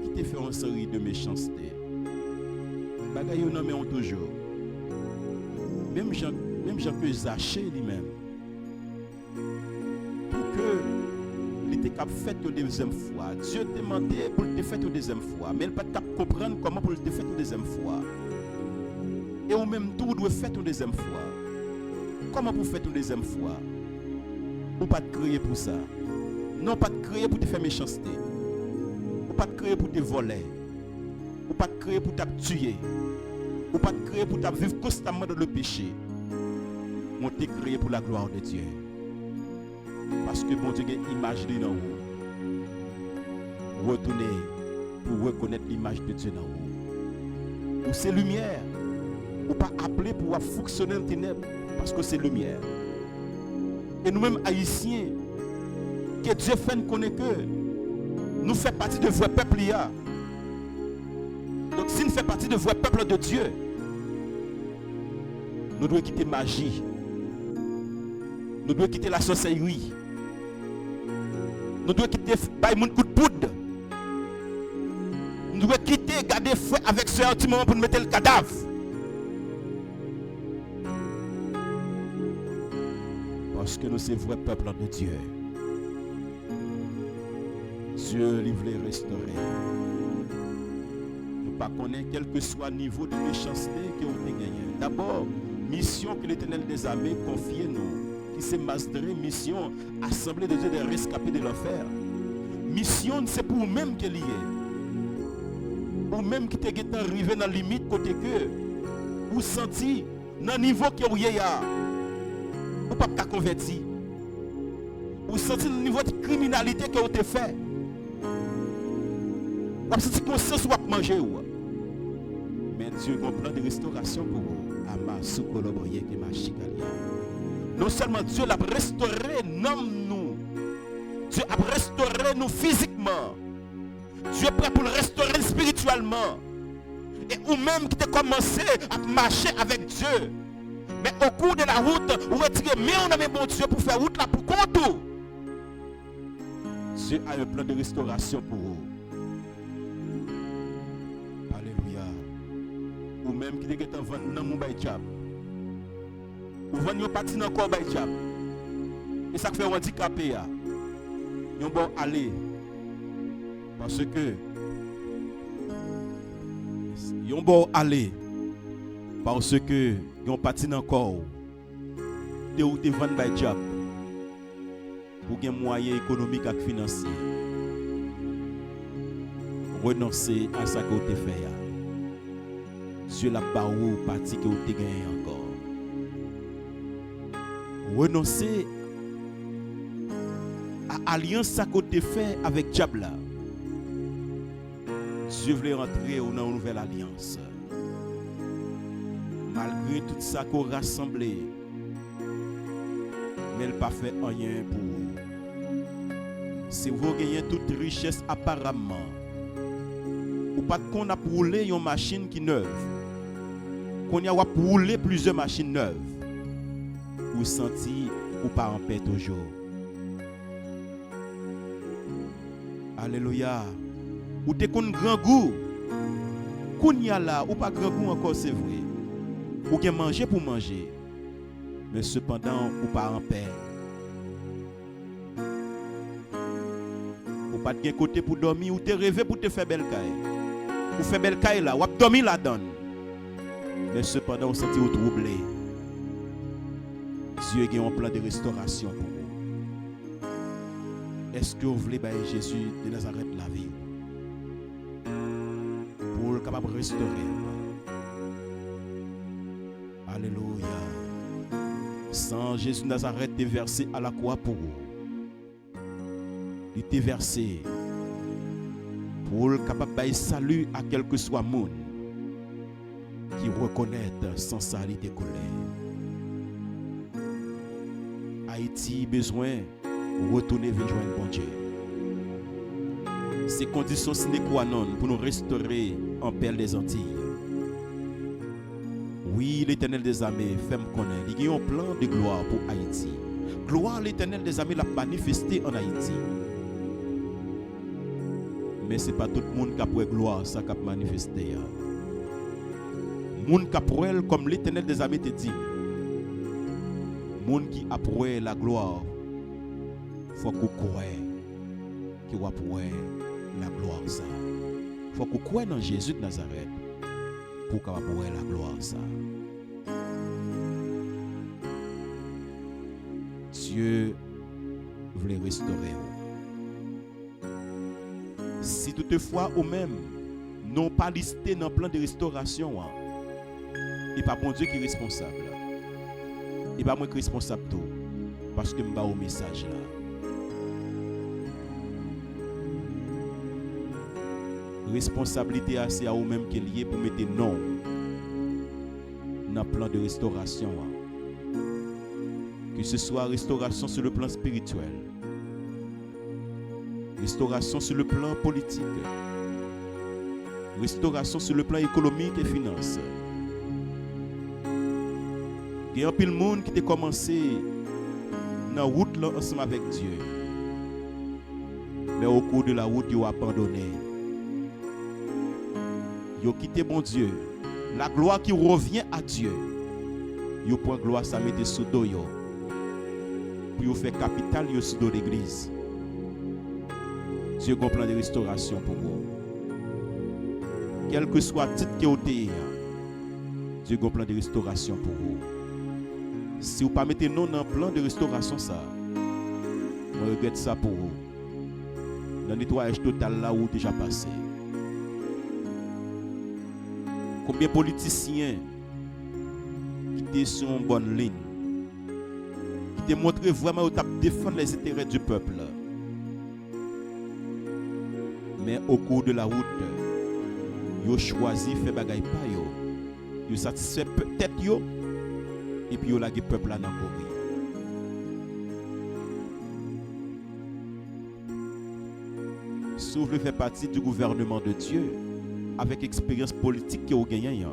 qui te fait une série de méchanceté. Bagaille ou non mais toujours. Même Jean que Zaché lui-même, était capable de faire une deuxième fois. Dieu te demandait pour te faire une deuxième fois. Mais il n'est pas capable de comprendre comment pour te faire une deuxième fois. Et au même tour, doit faire une deuxième fois. Comment pour faire une deuxième fois? Ou pas te créer pour ça. Non, pas te créer pour te faire méchanceté. Ou pas te créer pour te voler. Ou pas te créer pour te tuer. Ou pas te créer pour te vivre constamment dans le péché. On t'est créé pour la gloire de Dieu. Parce que bon Dieu a une image de nous. Retournez pour reconnaître l'image de Dieu dans vous. Ou c'est lumière. Ou pas appelé pour fonctionner dans les ténèbres. Parce que c'est lumière. Et nous-mêmes haïtiens, que Dieu fait nous connaître que nous faisons partie de vrai peuple. Donc si nous faisons partie de vrai peuple de Dieu, nous devons quitter la magie. Nous devons quitter la sorcellerie. Nous devons quitter le coup de poudre. Nous devons quitter, garder frère avec ce petit moment pour nous mettre le cadavre. Parce que nous sommes vrai peuple de Dieu. Dieu lui voulait restaurer. Nous ne connaissons pas quel que soit le niveau de méchanceté que nous avons gagné. D'abord, mission que l'Éternel des armées confie nous, qui s'est masterée, mission assemblée de Dieu des rescapés de l'enfer. Mission, c'est pour vous-même qu'elle y est. Ou même qui t'est arrivé dans la limite côté que vous sentez dans le niveau que vous y êtes. Ou pas qu'à convertir. Ou sentez le niveau de criminalité que vous avez fait. Ou avez senti conscience ou vous manger. Mais Dieu a un plan de restauration pour vous. Non seulement Dieu l'a restauré nous. Dieu a restauré nous physiquement. Dieu est prêt pour le restaurer spirituellement. Et ou même qui a commencé à marcher avec Dieu. Mais au cours de la route, vous retirez, mais on a mis bon Dieu pour faire route là pour compte. Dieu a un plan de restauration pour vous. Alléluia. Ou même qui est en vente dans mon baïchab. Ou vendez un parti dans le baïchab. Et ça fait handicapé. Ils vont aller. Parce que ils vont aller. Parce que ils ont parti dans le corps. Ils ont vendu des jobs. Pour gagner moyens économiques et financiers. Renoncer à ça que vous avez fait. Dieu l'a barou parti que vous avez gagné encore. Renoncer à l'alliance que vous avez fait avec Diable. Dieu voulait rentrer dans une nouvelle alliance. Malgré tout ça qu'on a rassemblé, mais elle n'a pas fait rien pour vous. Si vous gagnez toute richesse apparemment, ou pas qu'on a roulé une machine qui est neuve, qu'on a roulé plusieurs machines neuves, vous sentez ou pas en paix toujours. Alléluia. Ou t'es qu'on grand goût, qu'on y a là, ou pas grand goût encore, c'est vrai. Ou bien manger pour manger, mais cependant, ou pas en paix. Ou pas de côté pour dormir, ou te rêver pour te faire belle caille. Ou faire belle caille là, ou dormir la donne. Mais cependant, on se sent troublé. Dieu a un plan de restauration pour vous. Est-ce que vous voulez bailler Jésus de Nazareth la vie? Pour le capable de restaurer. Alléluia. Sans Jésus de Nazareth déversé à la croix pour vous. Il était versé pour le capable de salut à quel que soit le monde qui reconnaît sans ça il était collé. Haïti besoin de retourner vers le bon Dieu. Ces conditions sine qua non pour nous restaurer en paix des Antilles. Oui, l'Éternel des armées fait me connaître. Il y a un plan de gloire pour Haïti. Gloire à l'Éternel des armées l'a manifesté en Haïti. Mais ce n'est pas tout le monde qui a pour gloire ça qui a manifesté. Le monde qui a pour elle, comme l'Éternel des armées te dit, le monde qui a pour elle la gloire, il faut qu'on croie. qui va pouvoir la gloire ça. Faut qu'on croie dans Jésus de Nazareth pour qu'on va pouvoir la gloire ça. Dieu voulait restaurer. Si toutefois ou même non pas listé dans le plan de restauration, et pas bon Dieu qui est responsable. Et pas moi qui est responsable tout. Parce que je vais au message là. Responsabilité c'est à vous-même qui est liée pour mettre non dans le plan de restauration. Que ce soit restauration sur le plan spirituel, restauration sur le plan politique, restauration sur le plan économique et financier. Il y a un pile monde qui a commencé dans la route là ensemble avec Dieu. Mais au cours de la route, ils ont abandonné. Ils ont quitté bon Dieu. La gloire qui revient à Dieu. Ils ont pris gloire, ça mettait sous dos. Puis ils ont fait capital sous dos l'église. Dieu a un plan de restauration pour vous. Quel que soit le titre que vous avez, Dieu a un plan de restauration pour vous. Si vous ne mettez pas non dans le plan de restauration, ça, je regrette ça pour vous. Dans le nettoyage total là où vous déjà passé. Combien de politiciens qui étaient sur une bonne ligne, qui te montré vraiment où tu défendre les intérêts du peuple. Mais au cours de la route, ils ont choisi de faire bagaille pas yo. Ils ont satisfait peut-être yo et puis ils ont lâché le peuple là dans le Sauf le fait partie du gouvernement de Dieu avec expérience politique que vous gagnez.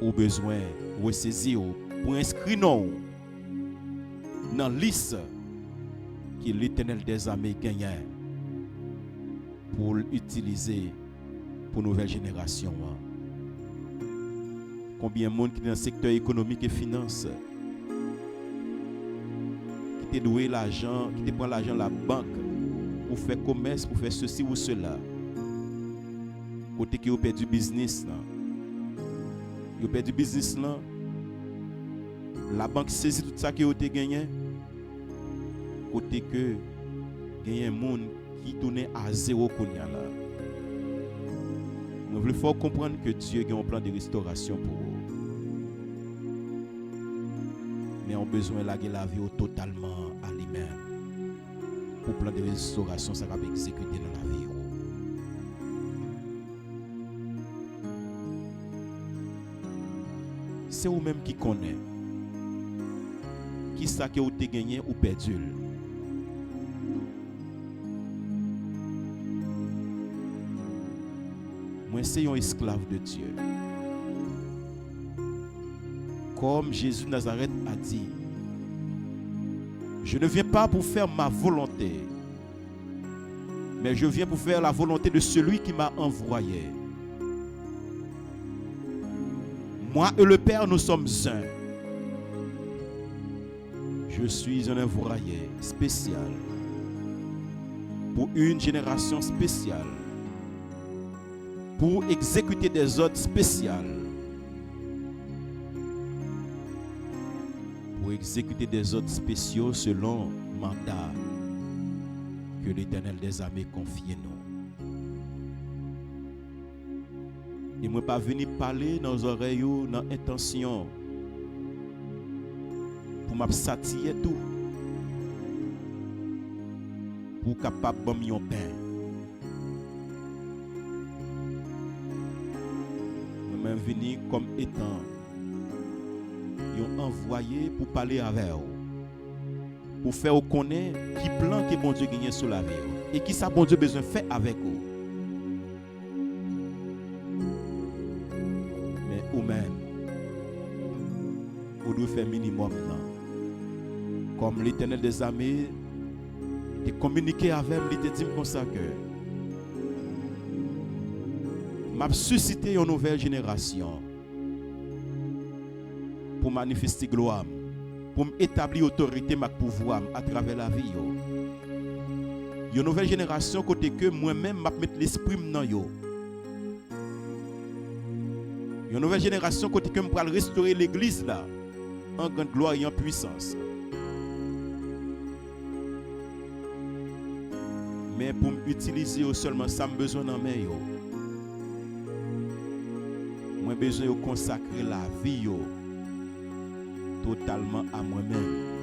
Au besoin de saisir pour inscrire non dans la liste que l'Éternel des armées gagne pour l'utiliser pour la nouvelle génération. Combien de monde qui est dans le secteur économique et finance qui te doué l'argent, qui te prend l'argent de la banque pour faire commerce, pour faire ceci ou cela. Côté qui a perdu business là. Ils ont perdu business là. La banque saisit tout ça qui a été gagné. Côté que il y a un monde qui tourne à zéro là. Nous voulons faut comprendre que Dieu a un plan de restauration pour vous. Mais on a besoin de la vie totalement à lui-même. Pour le plan de restauration, ça va exécuter dans la vie. C'est vous-même qui connaît. Qui ça que vous avez gagné ou perdu. Moi, c'est un esclave de Dieu. Comme Jésus de Nazareth a dit, je ne viens pas pour faire ma volonté, mais je viens pour faire la volonté de celui qui m'a envoyé. Moi et le Père, nous sommes un. Je suis un envoyé spécial pour une génération spéciale, pour exécuter des ordres spéciales, pour exécuter des ordres spéciaux selon le mandat que l'Éternel des armées confie nous. Et moi pas venir parler dans les oreilles dans intention pour m'absatiller tout pour capable de me pain. Moi même venir comme étant envoyé pour parler avec vous, pour faire connaître qui plan que bon Dieu gagne sur la vie et qui ça bon Dieu besoin faire avec vous. Même, vous devez faire minimum là. Comme l'Éternel des armées, et communiquer avec lui, il te dit comme ça que m'a suscité une nouvelle génération pour manifester gloire, pour établir autorité, ma pouvoir à travers la vie. Une nouvelle génération côté que moi-même m'a mettre l'esprit dans yo. Une nouvelle génération côté que m'pral restaurer l'église là en grande gloire et en puissance. Mais pour m'utiliser seulement ça me besoin dans mes yo. Moi besoin de consacrer la vie yo totalement à moi-même.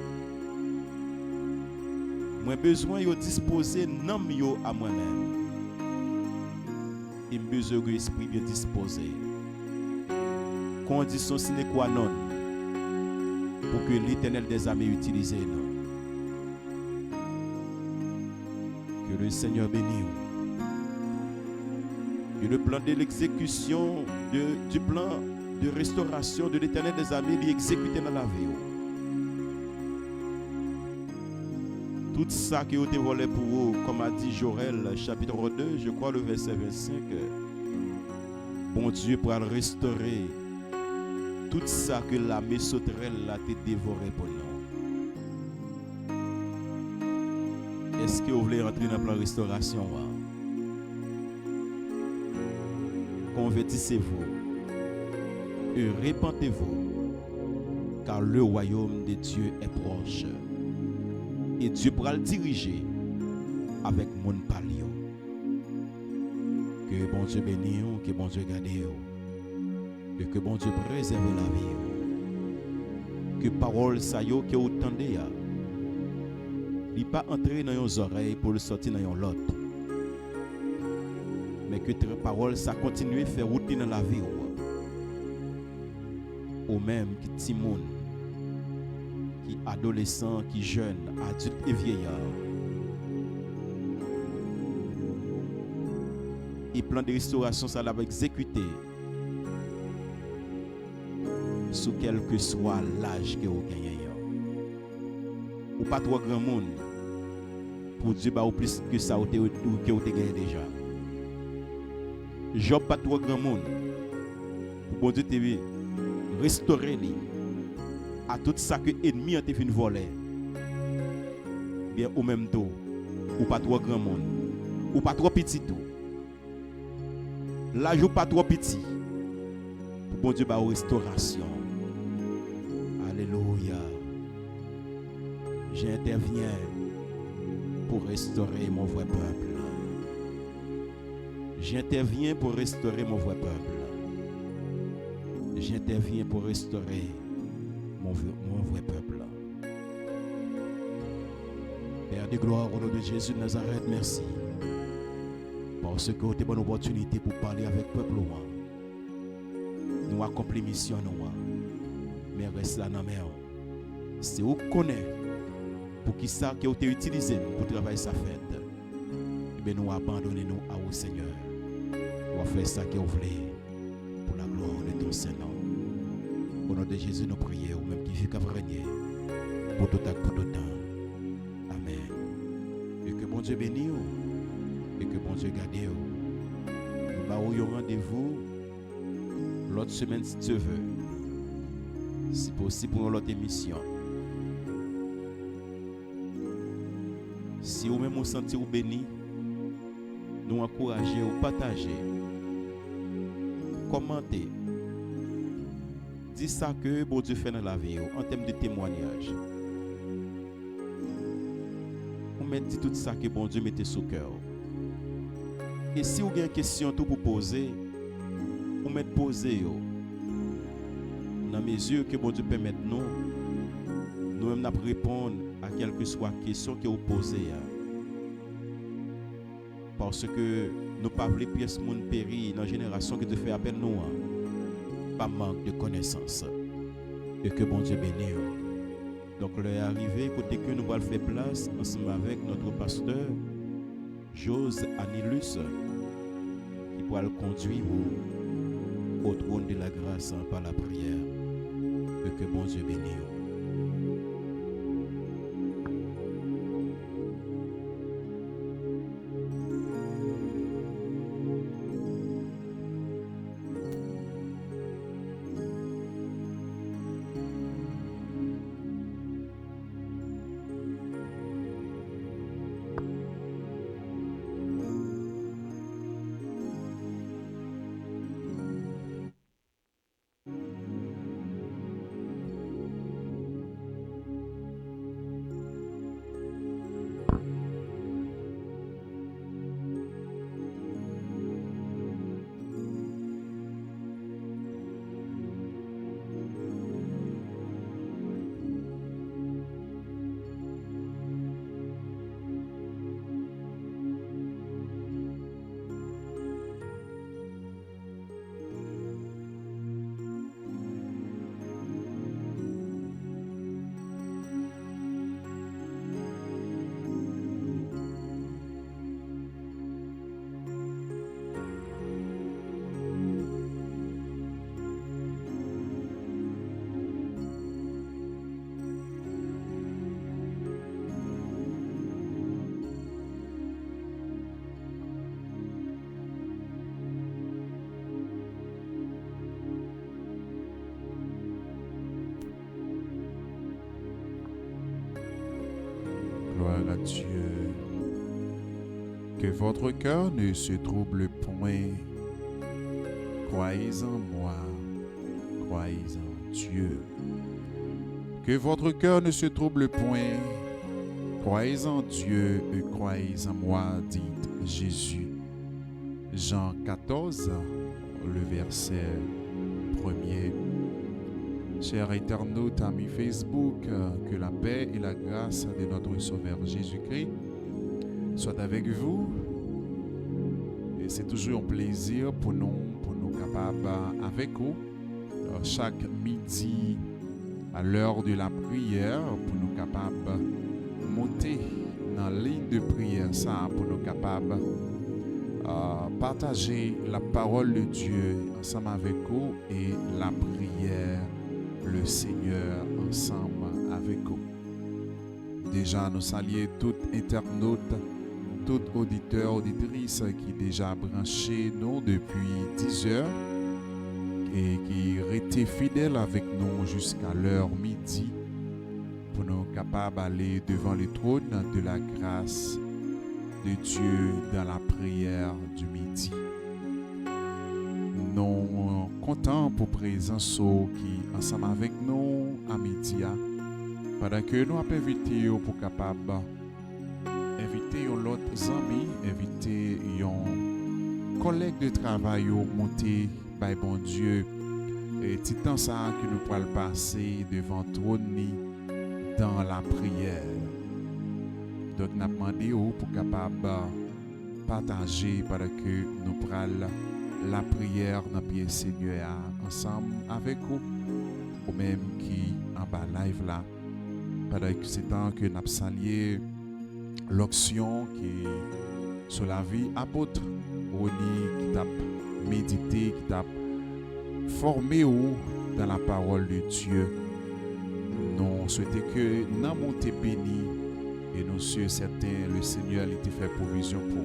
Moi besoin de disposer nom yo à moi-même. Et besoin de l'esprit bien disposé. Condition sine qua non pour que l'Éternel des armées utilise nous. Que le Seigneur bénisse. Que le plan de l'exécution du plan de restauration de l'Éternel des armées est exécuté dans la vie. Tout ça qui a été volé pour vous, comme a dit Joël, chapitre 2, je crois le verset 25, bon Dieu pourra restaurer tout ça que la sauterelle a été dévoré pour nous. Est-ce que vous voulez entrer dans le plan de restauration? Convertissez-vous et répentez-vous, car le royaume de Dieu est proche. Et Dieu pourra le diriger avec mon palio. Que bon Dieu bénisse, que bon Dieu garde, et que bon Dieu préserve la vie. Que parole ça yo que vous entendez, il pas entrer dans vos oreilles pour le sortir dans l'autre. Mais que tes paroles ça continue à faire route dans la vie. Ou même qui timoun, qui adolescent, qui jeune, adulte et vieillard. Et plan de restauration ça va exécuter sous quel que soit l'âge que vous gagnez. Ou pas trop grand monde pour Dieu ou plus que ça ou que vous gagné déjà. Job pas trop grand monde pour bon Dieu te restaurer lui à tout ça que ennemi a été fin voler. Bien au même temps ou pas trop grand monde ou pas trop petit tout. L'âge ou pas trop petit pour bon Dieu ba restauration. Alléluia. J'interviens pour restaurer mon vrai peuple. J'interviens pour restaurer mon vrai peuple. J'interviens pour restaurer mon vrai peuple. Père de gloire, au nom de Jésus de Nazareth, merci. Parce que tu as une bonne opportunité pour parler avec le peuple. Nous accomplir la mission. Mais reste là dans la mer. C'est où qu'on connaît pour qui ça qui a été utilisé pour travailler sa fête. Et bien nous abandonnons à vous Seigneur. On va faire ça que vous voulez pour la gloire de ton Seigneur. Au nom de Jésus, nous prions, ou même qui vit qu'à régner, pour tout temps. Amen. Et que bon Dieu bénisse, et que bon Dieu garde. Nous avons un rendez-vous l'autre semaine si Dieu veut. Si possible pour l'autre émission. Si vous même vous sentez béni, nous encourager ou partager, commenter, dis ça que bon Dieu fait dans la vie en termes de témoignage. On met dit tout ça que bon Dieu mettait sous cœur. Et si vous avez une question tout pour poser, on met poser dans mes yeux que bon Dieu permette nous-mêmes répondre à quelle que soit la question que vous posez. Parce que nous ne parlons pas de pièces monde péri dans la génération que Dieu fait appel nous. Pas manque de connaissances. Et que bon Dieu bénisse. Donc, l'heure est arrivée, côté que nous allons faire place ensemble avec notre pasteur, Jose Anilus, qui pourra le conduire au trône de la grâce par la prière. Et que bon Dieu bénisse. à Dieu. Que votre cœur ne se trouble point. Croyez en moi, croyez en Dieu. Que votre cœur ne se trouble point. Croyez en Dieu et croyez en moi, dit Jésus. Jean 14, le verset 1er. Chers internautes, amis Facebook, que la paix et la grâce de notre Sauveur Jésus-Christ soient avec vous. Et c'est toujours un plaisir pour nous capables avec vous, chaque midi à l'heure de la prière, pour nous capables monter dans la ligne de prière, ça, pour nous capables partager la parole de Dieu ensemble avec vous et la prière, le Seigneur ensemble avec vous. Déjà, nous saluons tout internaute, tout auditeur, auditrice qui déjà branché nous depuis 10 heures et qui restait fidèle avec nous jusqu'à l'heure midi pour nous capables d'aller devant le trône de la grâce de Dieu dans la prière du midi. Nous comptons pour présence qui ensemble avec nous à midi pendant que nous avons invité pour capable inviter l'autre ami, inviter un collègue de travail monter by bon Dieu et petit temps ça que nous pourrons passer devant trône dans la prière. Donc nous avons demandé pour capable partager pendant que nous prenons la prière dans le pied Seigneur ensemble avec vous, ou même qui en bas live là, pendant que c'est temps que nous avons salué l'onction qui est sur la vie apôtre Roni qui t'a médité, qui t'a formé dans la parole de Dieu. Nous souhaitons que nous montons bénis et nous sommes certains le Seigneur a été fait provision pour.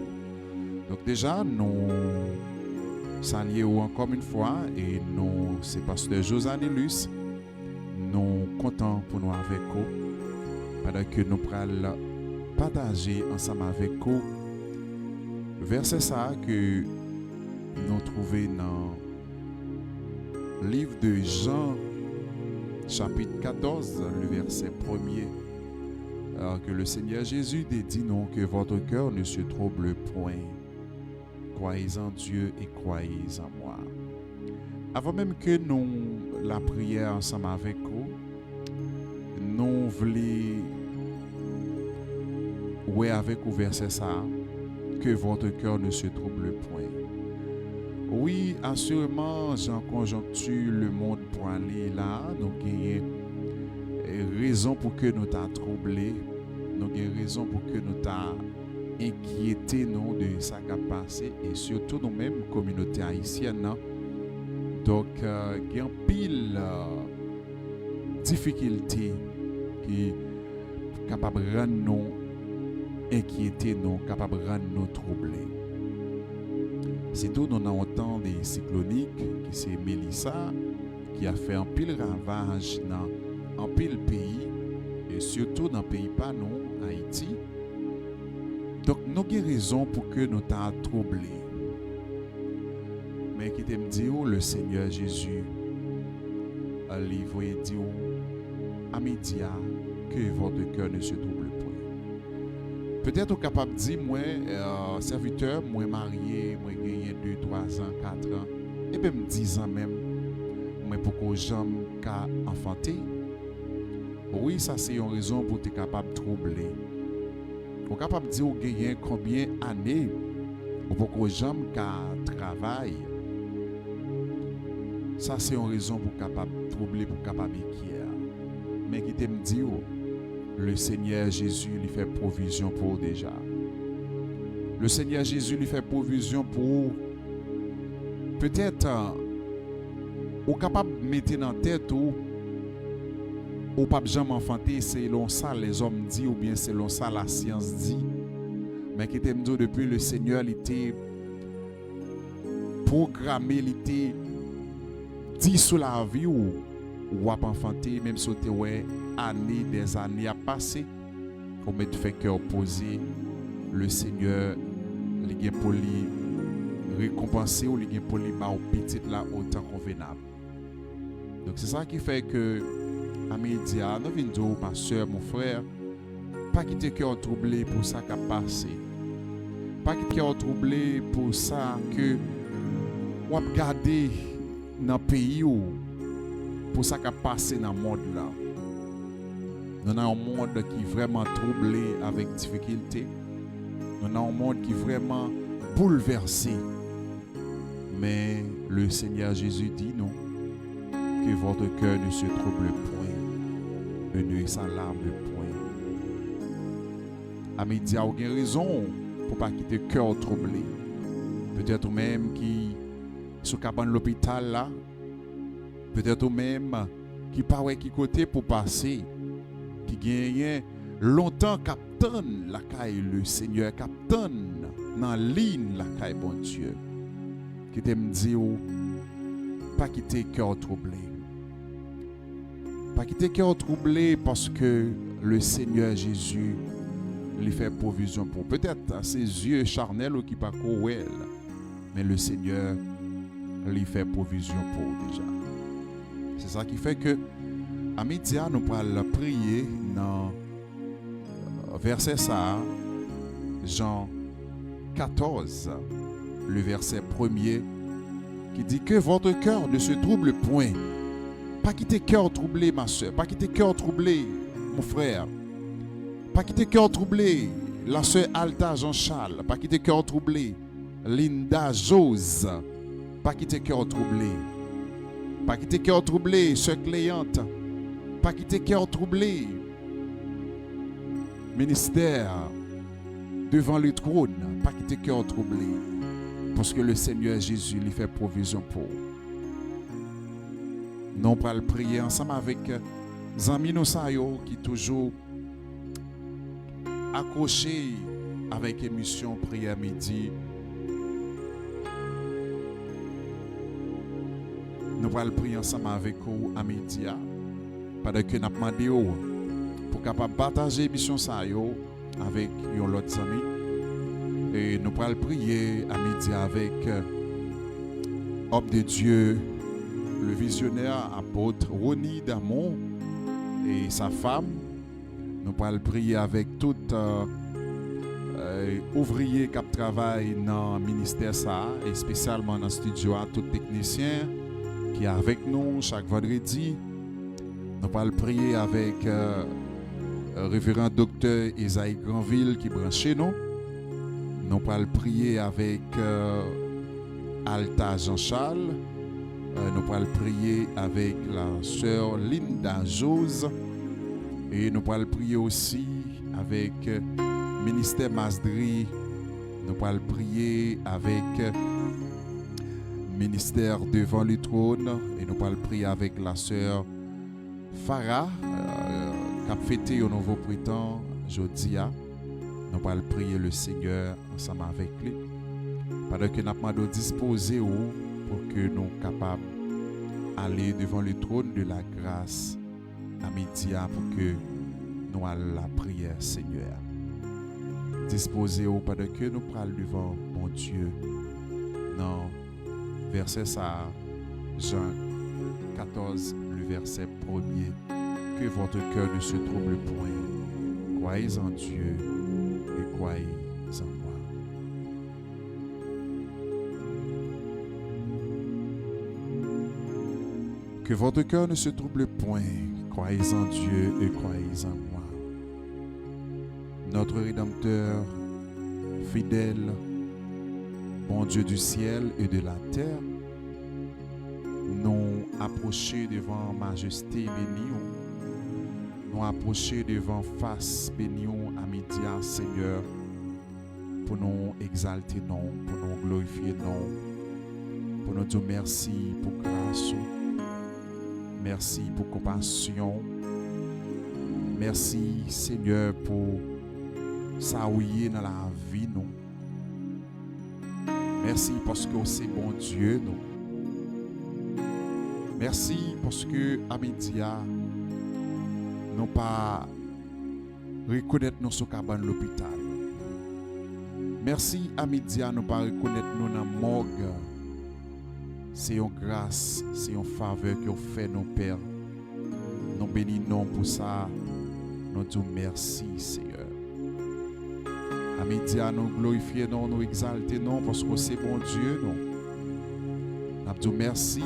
Donc déjà nous saluons encore une fois et nous c'est pasteur Josanilus. Nous comptons pour nous avec vous pendant que nous prenons partager ensemble avec vous verset ça que nous trouvons dans le livre de Jean chapitre 14 le verset 1er, alors que le Seigneur Jésus dit non que votre cœur ne se trouble point, croyez en Dieu et croyez en moi. Avant même que nous la prière ensemble avec vous, nous voulons ouais avec vous verset ça que votre cœur ne se trouble point. Oui, assurément, j'en conjoncture le monde pour aller là, donc il y a raison pour que nous t'a troublé, donc il y a raison pour que nous t'a inquiété nous de ça qui a passé et surtout nous-mêmes communauté haïtienne. Non? Donc il y a pile difficulté qui est capable de rendre nous inquiéter nous, capable de rendre nous troubler. C'est tout, nous avons autant des cycloniques, qui c'est Mélissa, qui a fait un pile ravage dans un pile pays, et surtout dans le pays pas nous, Haïti. Donc, nous avons raison pour que nous t'ayons troublés. Mais qui t'aime dire, le Seigneur Jésus a livré dit à midi que votre cœur ne se trouble point. Peut-être capable de dire, moi, serviteur, moi marié, moi gagné 2, 3 ans, 4 ans, et même 10 ans même, moi pour que j'aime qu'à enfanter. Oui, ça c'est une raison pour être capable de troubler. Vous êtes capable de dire, vous gagnez combien d'années pour que j'aime qu'à travailler. Ça c'est une raison pour capable de troubler, pour capable d'inquiéter. Mais qui t'aime dire, le Seigneur Jésus lui fait provision pour déjà. Le Seigneur Jésus lui fait provision pour peut-être ou capable de mettre dans la tête ou pas jamais enfanter selon ça les hommes disent ou bien selon ça la science dit. Mais qui t'aime dire depuis le Seigneur il était programmé, il était dit sur la vie ou pas enfanter même sauter ouais années, des années à passer, pour mettre fait cœur posé, le Seigneur, il est pour lui récompenser ou il est pour lui ma petite là autant convenable. Donc c'est ça qui fait que à midi, nous venons dire, ma soeur, mon frère, pas quitter cœur troublé pour ça qui a passé. Pas quitter cœur troublé pour ça que ou a gardé dans le pays ou pour ça qui a passé dans le monde là. Nous avons un monde qui est vraiment troublé avec difficulté. Nous avons un monde qui est vraiment bouleversé. Mais le Seigneur Jésus dit non, que votre cœur ne se trouble point, et ne s'alarme point. À midi, il y a aucune raison pour ne pas quitter le cœur troublé. Peut-être même qui sont capables de l'hôpital là, peut-être même qui partent qui côté pour passer, qui gagnent longtemps capitaine la caille le Seigneur, capitaine dans la ligne la caille bon Dieu, qui t'aime dire pas quitter le cœur troublé. Pas quitter le cœur troublé parce que le Seigneur Jésus lui fait provision pour. Peut-être à ses yeux charnels ou qui pas cruel, mais le Seigneur lui fait provision pour déjà. C'est ça qui fait que à midi nous allons prier dans verset ça, Jean 14, le verset 1er, qui dit que votre cœur ne se trouble point. Pas quitter cœur troublé, ma soeur. Pas quitter cœur troublé, mon frère. Pas quitter cœur troublé, la soeur Alta Jean-Charles. Pas quitter cœur troublé, Linda Jose. Pas quitter cœur troublé. Pas quitter cœur troublé, soeur Cléante. Pas quitter cœur troublé. Ministère devant le trône. Pas quitter cœur troublé. Parce que le Seigneur Jésus lui fait provision pour. Nous allons prier ensemble avec Zami Nosayo qui toujours accroché avec émission Prière Midi. Nous allons prier ensemble avec vous à midi. Pendant que nous avons demandé pour capable partager l'émission avec l'autre ami. Et nous allons prier à midi avec homme de Dieu, le visionnaire apôtre Ronnie Damon et sa femme. Nous allons prier avec tout ouvrier qui travaille dans le ministère et spécialement dans le studio, tout technicien qui est avec nous chaque vendredi. Nous allons prier avec révérend docteur Isaïe Granville qui branche chez nous. Nous allons prier avec Alta Jean-Charles. Nous allons prier avec la sœur Linda Jose. Et nous allons prier aussi avec ministère Masdri. Nous allons prier avec ministère devant le trône. Et nous allons prier avec la sœur Farah qui a fêté au nouveau printemps Jodia. Nous allons prier le Seigneur ensemble avec lui. Pendant que nous avons disposé pour que nous soyons capables d'aller devant le trône de la grâce à midi pour que nous allons la prière, Seigneur. Disposez-vous pendant que nous parlons devant mon Dieu. Dans verset ça, Jean 14, le verset 1er. Que votre cœur ne se trouble point. Croyez en Dieu et croyez en moi. Que votre cœur ne se trouble point. Croyez en Dieu et croyez en moi. Notre Rédempteur, fidèle, bon Dieu du ciel et de la terre, nous approcher devant majesté bénie, nous approcher devant face bénie à midi, Seigneur, pour nous exalter, non, pour nous glorifier, non, pour nous dire merci pour grâce. Merci pour compassion. Merci, Seigneur, pour s'aouiller dans la vie, nous. Merci parce que c'est bon Dieu, nous. Merci parce que à midi, nous pas reconnaître nous sur cabane l'hôpital. Merci à midi à nous pas reconnaître nous dans la morgue. C'est une grâce, c'est une faveur que vous faites nos pères. Nous bénissons pour ça. Nous disons merci, Seigneur. À midi à nous glorifier, nous exalter, parce que c'est bon Dieu, nous. Nous disons merci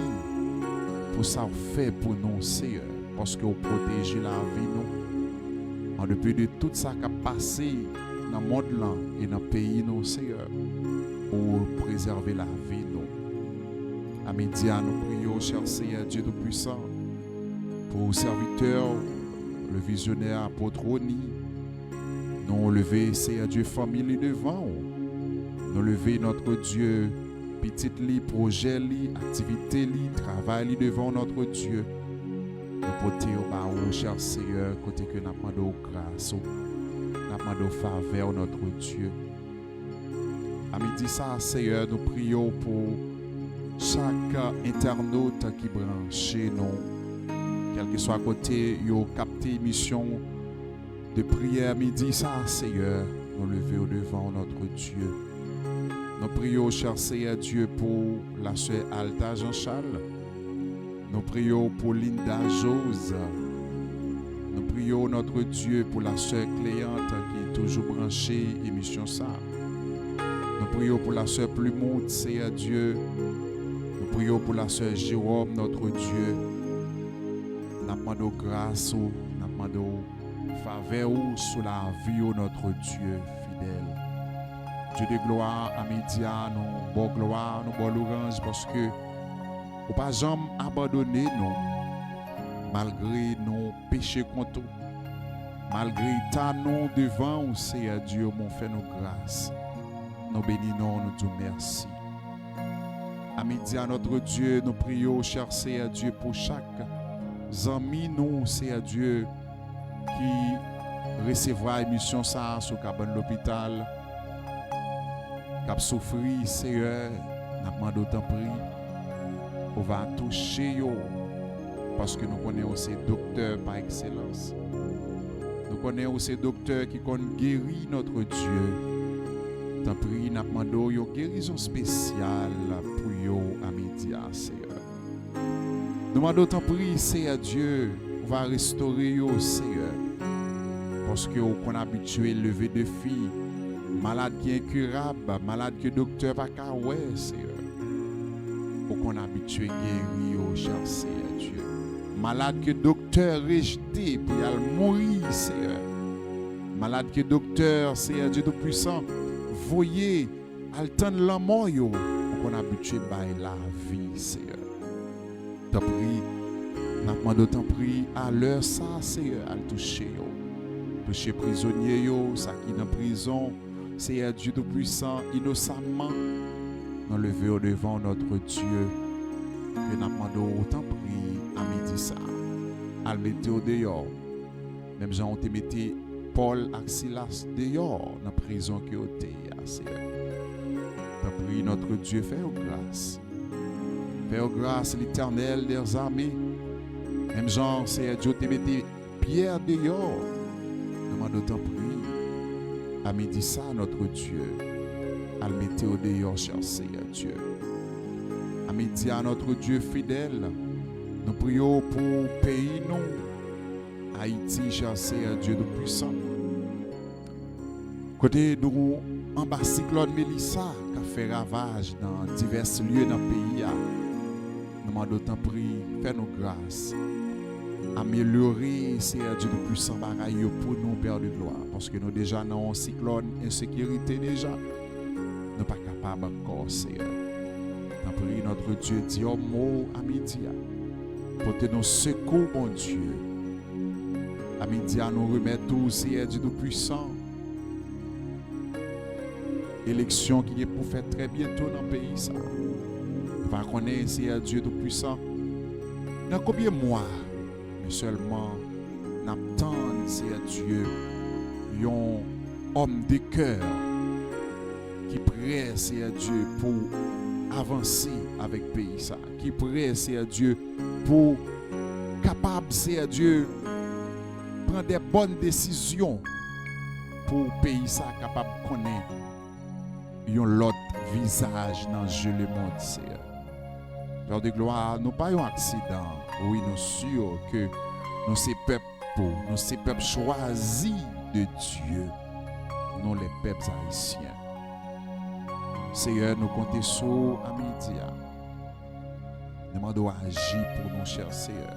pour ça vous fait pour nous, Seigneur, parce que vous protégez la vie, nous. En depuis de tout ça qui a passé dans le monde là et dans le pays, nous, Seigneur, pour préserver la vie, nous. À midi, nous prions, cher Seigneur, Dieu Tout-Puissant, pour le serviteur, le visionnaire apôtre Roni. Nous lever, Seigneur Dieu, famille devant. Nous lever notre Dieu, petite lit, projet lit, activité lit, travail devant notre Dieu. Nous porter au bas, cher Seigneur, côté que nous demandons grâce, nous demandons faveur, notre Dieu. À midi, ça, Seigneur, nous prions pour chaque internaute qui branche chez nous, quel que soit à côté, yo capté mission de prière midi, ça, Seigneur, nous lever au devant notre Dieu. Nous prions, cher Seigneur Dieu, pour la sœur Alta Jean-Charles. Nous prions pour Linda Jose. Nous prions notre Dieu pour la sœur Cléante qui est toujours branchée émission ça. Nous prions pour la sœur Plumonte, Seigneur Dieu. Nous prions pour la sœur Jérôme, notre Dieu. Nous demandons grâce, nous demandons faveur sur la vie de notre Dieu fidèle. Dieu de gloire, à midi, nous bon gloire, nous bon louange, parce que nous pas jamais abandonné nous, malgré nos péchés contre nous, malgré ta nous devant, Seigneur Dieu, mon fait nos grâces. Nous bénissons, nous disons merci. À midi, à notre Dieu, nous prions, cher Seigneur Dieu, pour chaque ami, nous, Seigneur Dieu, qui recevra émission ça sur cabane l'hôpital, qui a souffert, Seigneur, nous demandons d'autant prix, on va toucher yo, parce que nous connaissons ces docteurs par excellence. Nous connaissons ces docteurs qui connaissent guérir notre Dieu. Tant pis, nous demandons une guérison spéciale pour yo à midi, Seigneur. Nous demandons tant pis, Seigneur Dieu, on va restaurer yo, Seigneur. Parce que on a habitué à lever de filles, malade qui est incurable, malade que docteur pas qu'à ouais, Seigneur. On a habitué à guérir, cher Seigneur Dieu. Malade que docteur rejeté pour y mourir, Seigneur. Malade que docteur, Seigneur Dieu Tout-Puissant, voyez, à temps la mort, on a habitué à la vie, Seigneur. T'as pris, n'a pas d'autant pris à l'heure ça, Seigneur, à toucher, toucher prisonnier, ça qui est dans prison, Seigneur Dieu Tout-Puissant, innocemment, nous lever au devant notre Dieu, que nous demandons autant pris à midi ça, à le mettre au dehors. Même gens ont mis Paul Axilas dehors dans la prison qui était, Seigneur. Nous prie notre Dieu, fais grâce. Fais grâce l'Éternel des armées. Même gens, Seigneur Dieu, te mis Pierre dehors. Nous demandons autant pris à midi ça, notre Dieu. À le mettre au dehors, cher Seigneur Dieu. À midi, à notre Dieu fidèle, nous prions pour le pays, nous, Haïti, cher Seigneur Dieu de puissant. Côté nous, en bas cyclone Mélissa, qui a fait ravage dans divers lieux dans le pays, nous demandons tant pris, fais-nous grâce. Améliorer, Seigneur Dieu de puissant, bagaille pour nous, Père de gloire, parce que nous déjà dans un cyclone, insécurité déjà. Nous ne sommes pas capables encore, Seigneur. Nous prions notre Dieu, dit un mot à midi. Portez nos secours, mon Dieu. À midi, nous remettons tout, Seigneur Dieu Tout-Puissant. Élection qui est pour faire très bientôt dans le pays. Ça. Nous va connaître, Seigneur Dieu Tout-Puissant. Dans combien de mois, mais seulement, nous attendons, Seigneur Dieu, un homme de cœur qui presse, Seigneur Dieu, pour avancer avec le pays, ça. Qui presse, Seigneur Dieu, pour capable, Seigneur Dieu, prendre des bonnes décisions pour le pays ça capable de connaître l'autre visage dans Dieu le monde, Seigneur. Père de gloire, nous pas un accident. Oui, nous sûrs que nous sommes peuple pour, nous sommes peuple choisi de Dieu, nous les peuples haïtiens. Seigneur, nous comptons sur Amidia. Nous demandons agir pour nous, cher Seigneur.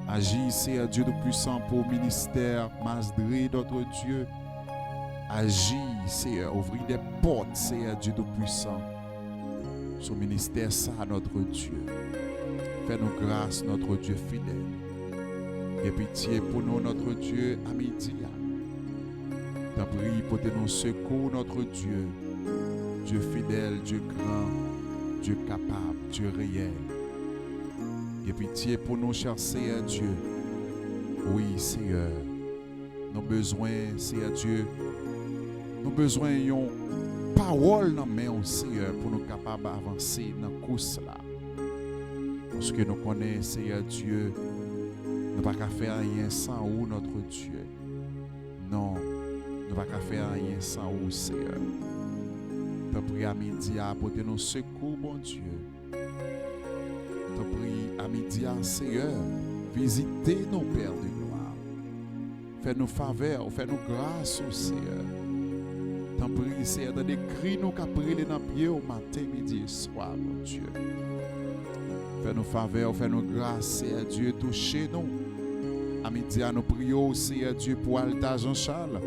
Agis, Seigneur Dieu de puissant pour le ministère Masdré, notre Dieu. Agis, Seigneur, ouvrir des portes, Seigneur Dieu de puissant. Sur le ministère, ça, notre Dieu. Fais-nous grâce, notre Dieu fidèle. Et pitié pour nous, notre Dieu, à midi. T'en prie pour nous secours, notre Dieu. Dieu fidèle, Dieu grand, Dieu capable, Dieu réel. Et pitié pour nous, cher Seigneur Dieu. Oui, Seigneur. Nos besoins, Seigneur Dieu. Nos besoins, ont parole dans main, Seigneur, pour nous capables d'avancer dans la course là. Parce que nous connaissons, Seigneur Dieu, nous ne pouvons pas faire rien sans vous, notre Dieu. Non, nous ne pouvons pas faire rien sans vous, Seigneur. T'en prie à midi à apporter nos secours, bon Dieu. T'en prie à midi à Seigneur, visitez nos pères de gloire. Fais-nous faveur, fais-nous grâce au Seigneur. T'en prie, Seigneur, dans des cris nous qu'a brûlé dans pied au matin, midi et soir, mon Dieu. Fais-nous faveur, fais-nous grâce, Seigneur Dieu, touchez-nous. À midi, nous prions, Seigneur Dieu, pour Alta Jean-Charles.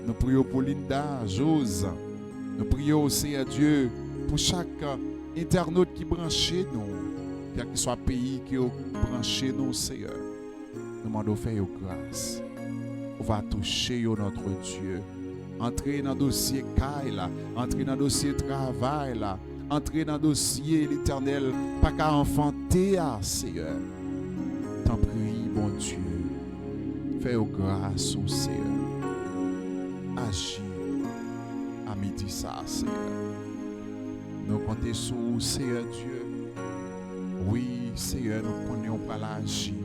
Nous prions pour Linda, Jose. Nous prions, Seigneur Dieu, pour chaque internaute qui branche nous, quel que soit le pays qui branche nous, Seigneur. Nous demandons faire grâce. On va toucher notre Dieu. Entrer dans le dossier Kaila, entrer dans le dossier travail, là, entrer dans le dossier l'éternel, pas qu'à enfanter, Seigneur. T'en prie, bon Dieu, fais grâce au Seigneur. Agis à midi, ça, Seigneur. Nous comptons sur vous, Seigneur Dieu. Oui, Seigneur, nous connaissons pas l'agir.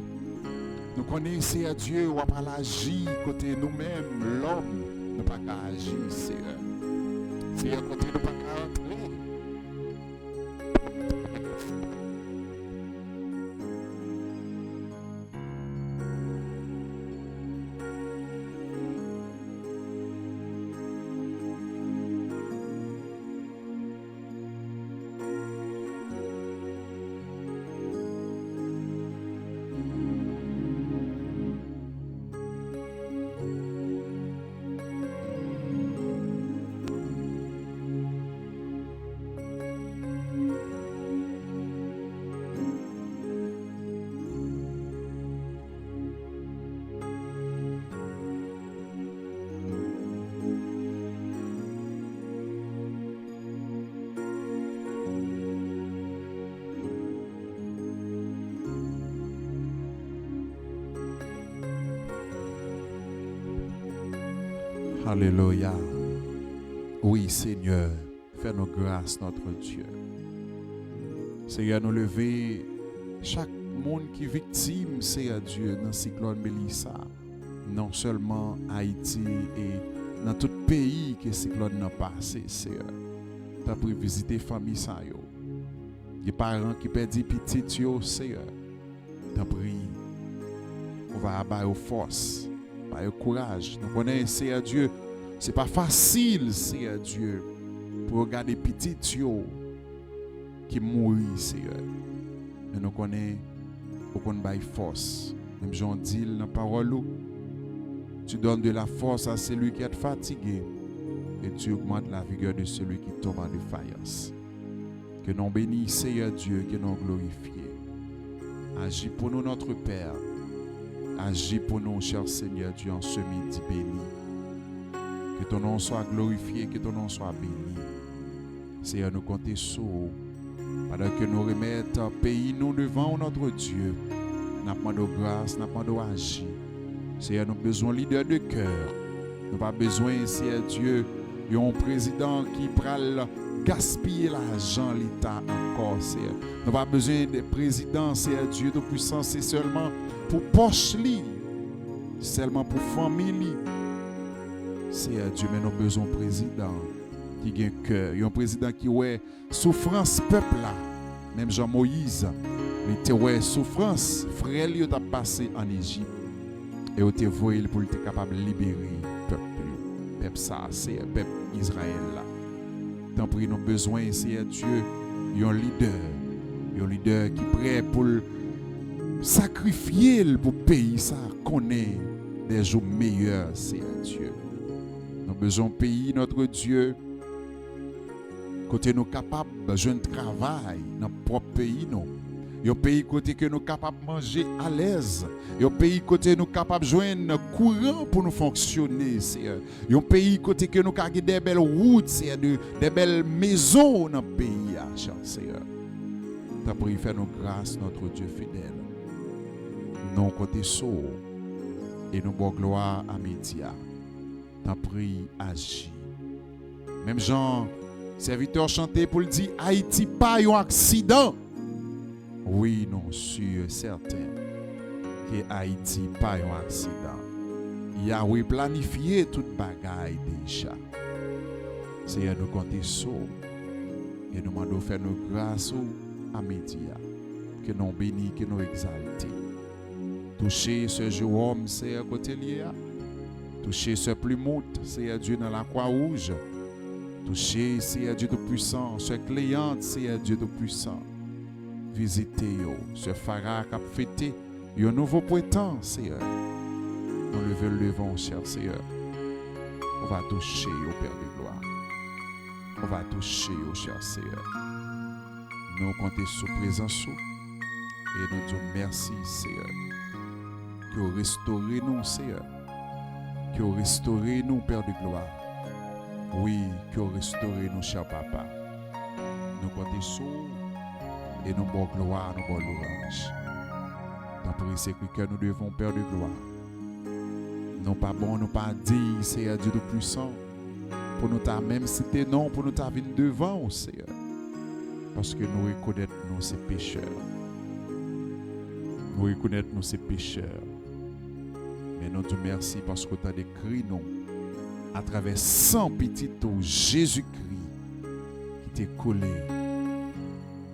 Nous connaissons, Seigneur Dieu, on va pas l'agir côté nous-mêmes, l'homme. Nous ne pouvons pas agir, Seigneur. Seigneur, côté nous ne pouvons pas entrer. Alléluia. Oui, Seigneur, fais-nous grâce, notre Dieu. Seigneur, nous lever chaque monde qui est victime, Seigneur Dieu, dans le cyclone Mélissa. Non seulement Haïti et dans tout pays que le cyclone n'a passé, Seigneur. Tu as pris visiter les familles, les parents qui perdent des petites, Seigneur. Tu as pris, on va avoir force. Par le courage. Nous connaissons, Seigneur Dieu, ce n'est pas facile, Seigneur Dieu, pour regarder les petits qui mourent, Seigneur. Mais nous connaissons qu'on a force. Même Jean dit dans la parole, tu donnes de la force à celui qui est fatigué et tu augmentes la vigueur de celui qui tombe en défaillance. Que nous bénissons, Seigneur Dieu, que nous glorifions. Agis pour nous, notre Père. Agis pour nous, cher Seigneur Dieu, en ce midi béni. Que ton nom soit glorifié, que ton nom soit béni. Seigneur, nous comptons sur vous. Pendant que nous remettons un pays nous devant notre Dieu, nous demandons grâce, nous demandons agir. Seigneur, nous avons besoin de leader de cœur. Nous n'avons pas besoin, Seigneur Dieu, d'un président qui prend gaspiller l'argent de l'État encore, Seigneur. Nous n'avons pas besoin de présidents, Seigneur Dieu, de puissance, c'est seulement pour poche li, seulement pour famille, Seigneur Dieu, mais nous avons besoin d'un président qui a un cœur, un président qui a souffrance peuple là. Même Jean-Moïse, il était ouais souffrance, frère il a passé en Égypte et il était voué pour être capable de libérer le peuple ça, c'est le peuple Israël là. Tant pis nous avons besoin, Seigneur Dieu, un leader qui est prêt pour sacrifier pour le pays ça connaît des jours meilleurs, Seigneur Dieu. Nous avons besoin d'un pays, notre Dieu, côté nous capables de jouer un travail dans notre propre pays. Un pays côté que nous capables de manger à l'aise. Un pays côté nous capables de jouer un courant pour nous fonctionner. Un pays côté que nous avons des belles routes, des belles maisons dans le pays. Cher Seigneur. T'as pris faire nos grâces, notre Dieu fidèle. Nous côté saut et nous bon gloire à média. T'as pris agir. Même Jean, serviteur chanté pour le dire Haïti pas un accident. Oui, non, sûr, certain que Haïti pas un accident. Yahweh planifié toute bagaille déjà. Seigneur nous compter sur et nous demandons faire nos grâces à média. Que nous bénis, que nous exaltés. Toucher ce jour homme, c'est à côté lié. Toucher ce plumeau, c'est à Dieu dans la croix rouge. Toucher, c'est à Dieu Tout-Puissant. Ce client, c'est à Dieu Tout-Puissant. Visitez ce pharaon qui a fêté un nouveau printemps, Seigneur. Nous le levons, cher Seigneur. On va toucher au Père de gloire. On va toucher au cher Seigneur. Nous comptons sur présence et nous disons merci, Seigneur. Que vous restaurez nous, Seigneur. Que vous restaurez nous, Père de gloire. Oui, que vous restaurez nous, cher Papa. Nous comptons sur et nous bon gloire, nous bon louange. Dans pour ces que nous devons, Père de gloire. Non pas bon, nous pas dire, Seigneur Dieu de puissant, pour nous ta même cité, non, pour nous ta venir devant, Seigneur. Parce que nous reconnaissons nous ces pécheurs. Nous reconnaissons nous ces pécheurs. Mais nous te merci parce que tu as décrit nous à travers 100 petits tours Jésus-Christ qui t'est collé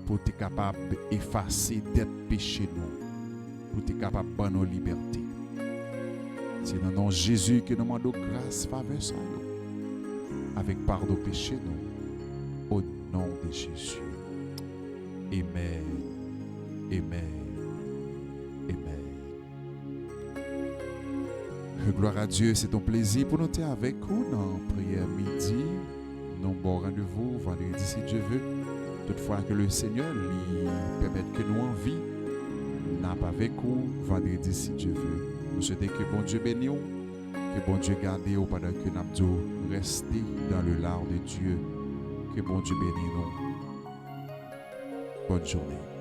pour être capable d'effacer d'être péché nous, pour être capable de nos libertés. C'est dans le nom de Jésus que nous demandons grâce, faveur, ça, avec pardon péché nous, au nom de Jésus. Amen. Amen. Amen. Gloire à Dieu, c'est un plaisir pour nous être avec vous dans la prière midi. Nous bon rendez-vous vendredi si Dieu veut. Toutefois que le Seigneur lui permette que nous en vie, n'a pas avec vous vendredi si Dieu veut. Nous souhaitons que bon Dieu bénisse, que bon Dieu garde vous pendant que nous avons resté dans le lard de Dieu. Que bon Dieu bénisse nous. Bonne journée.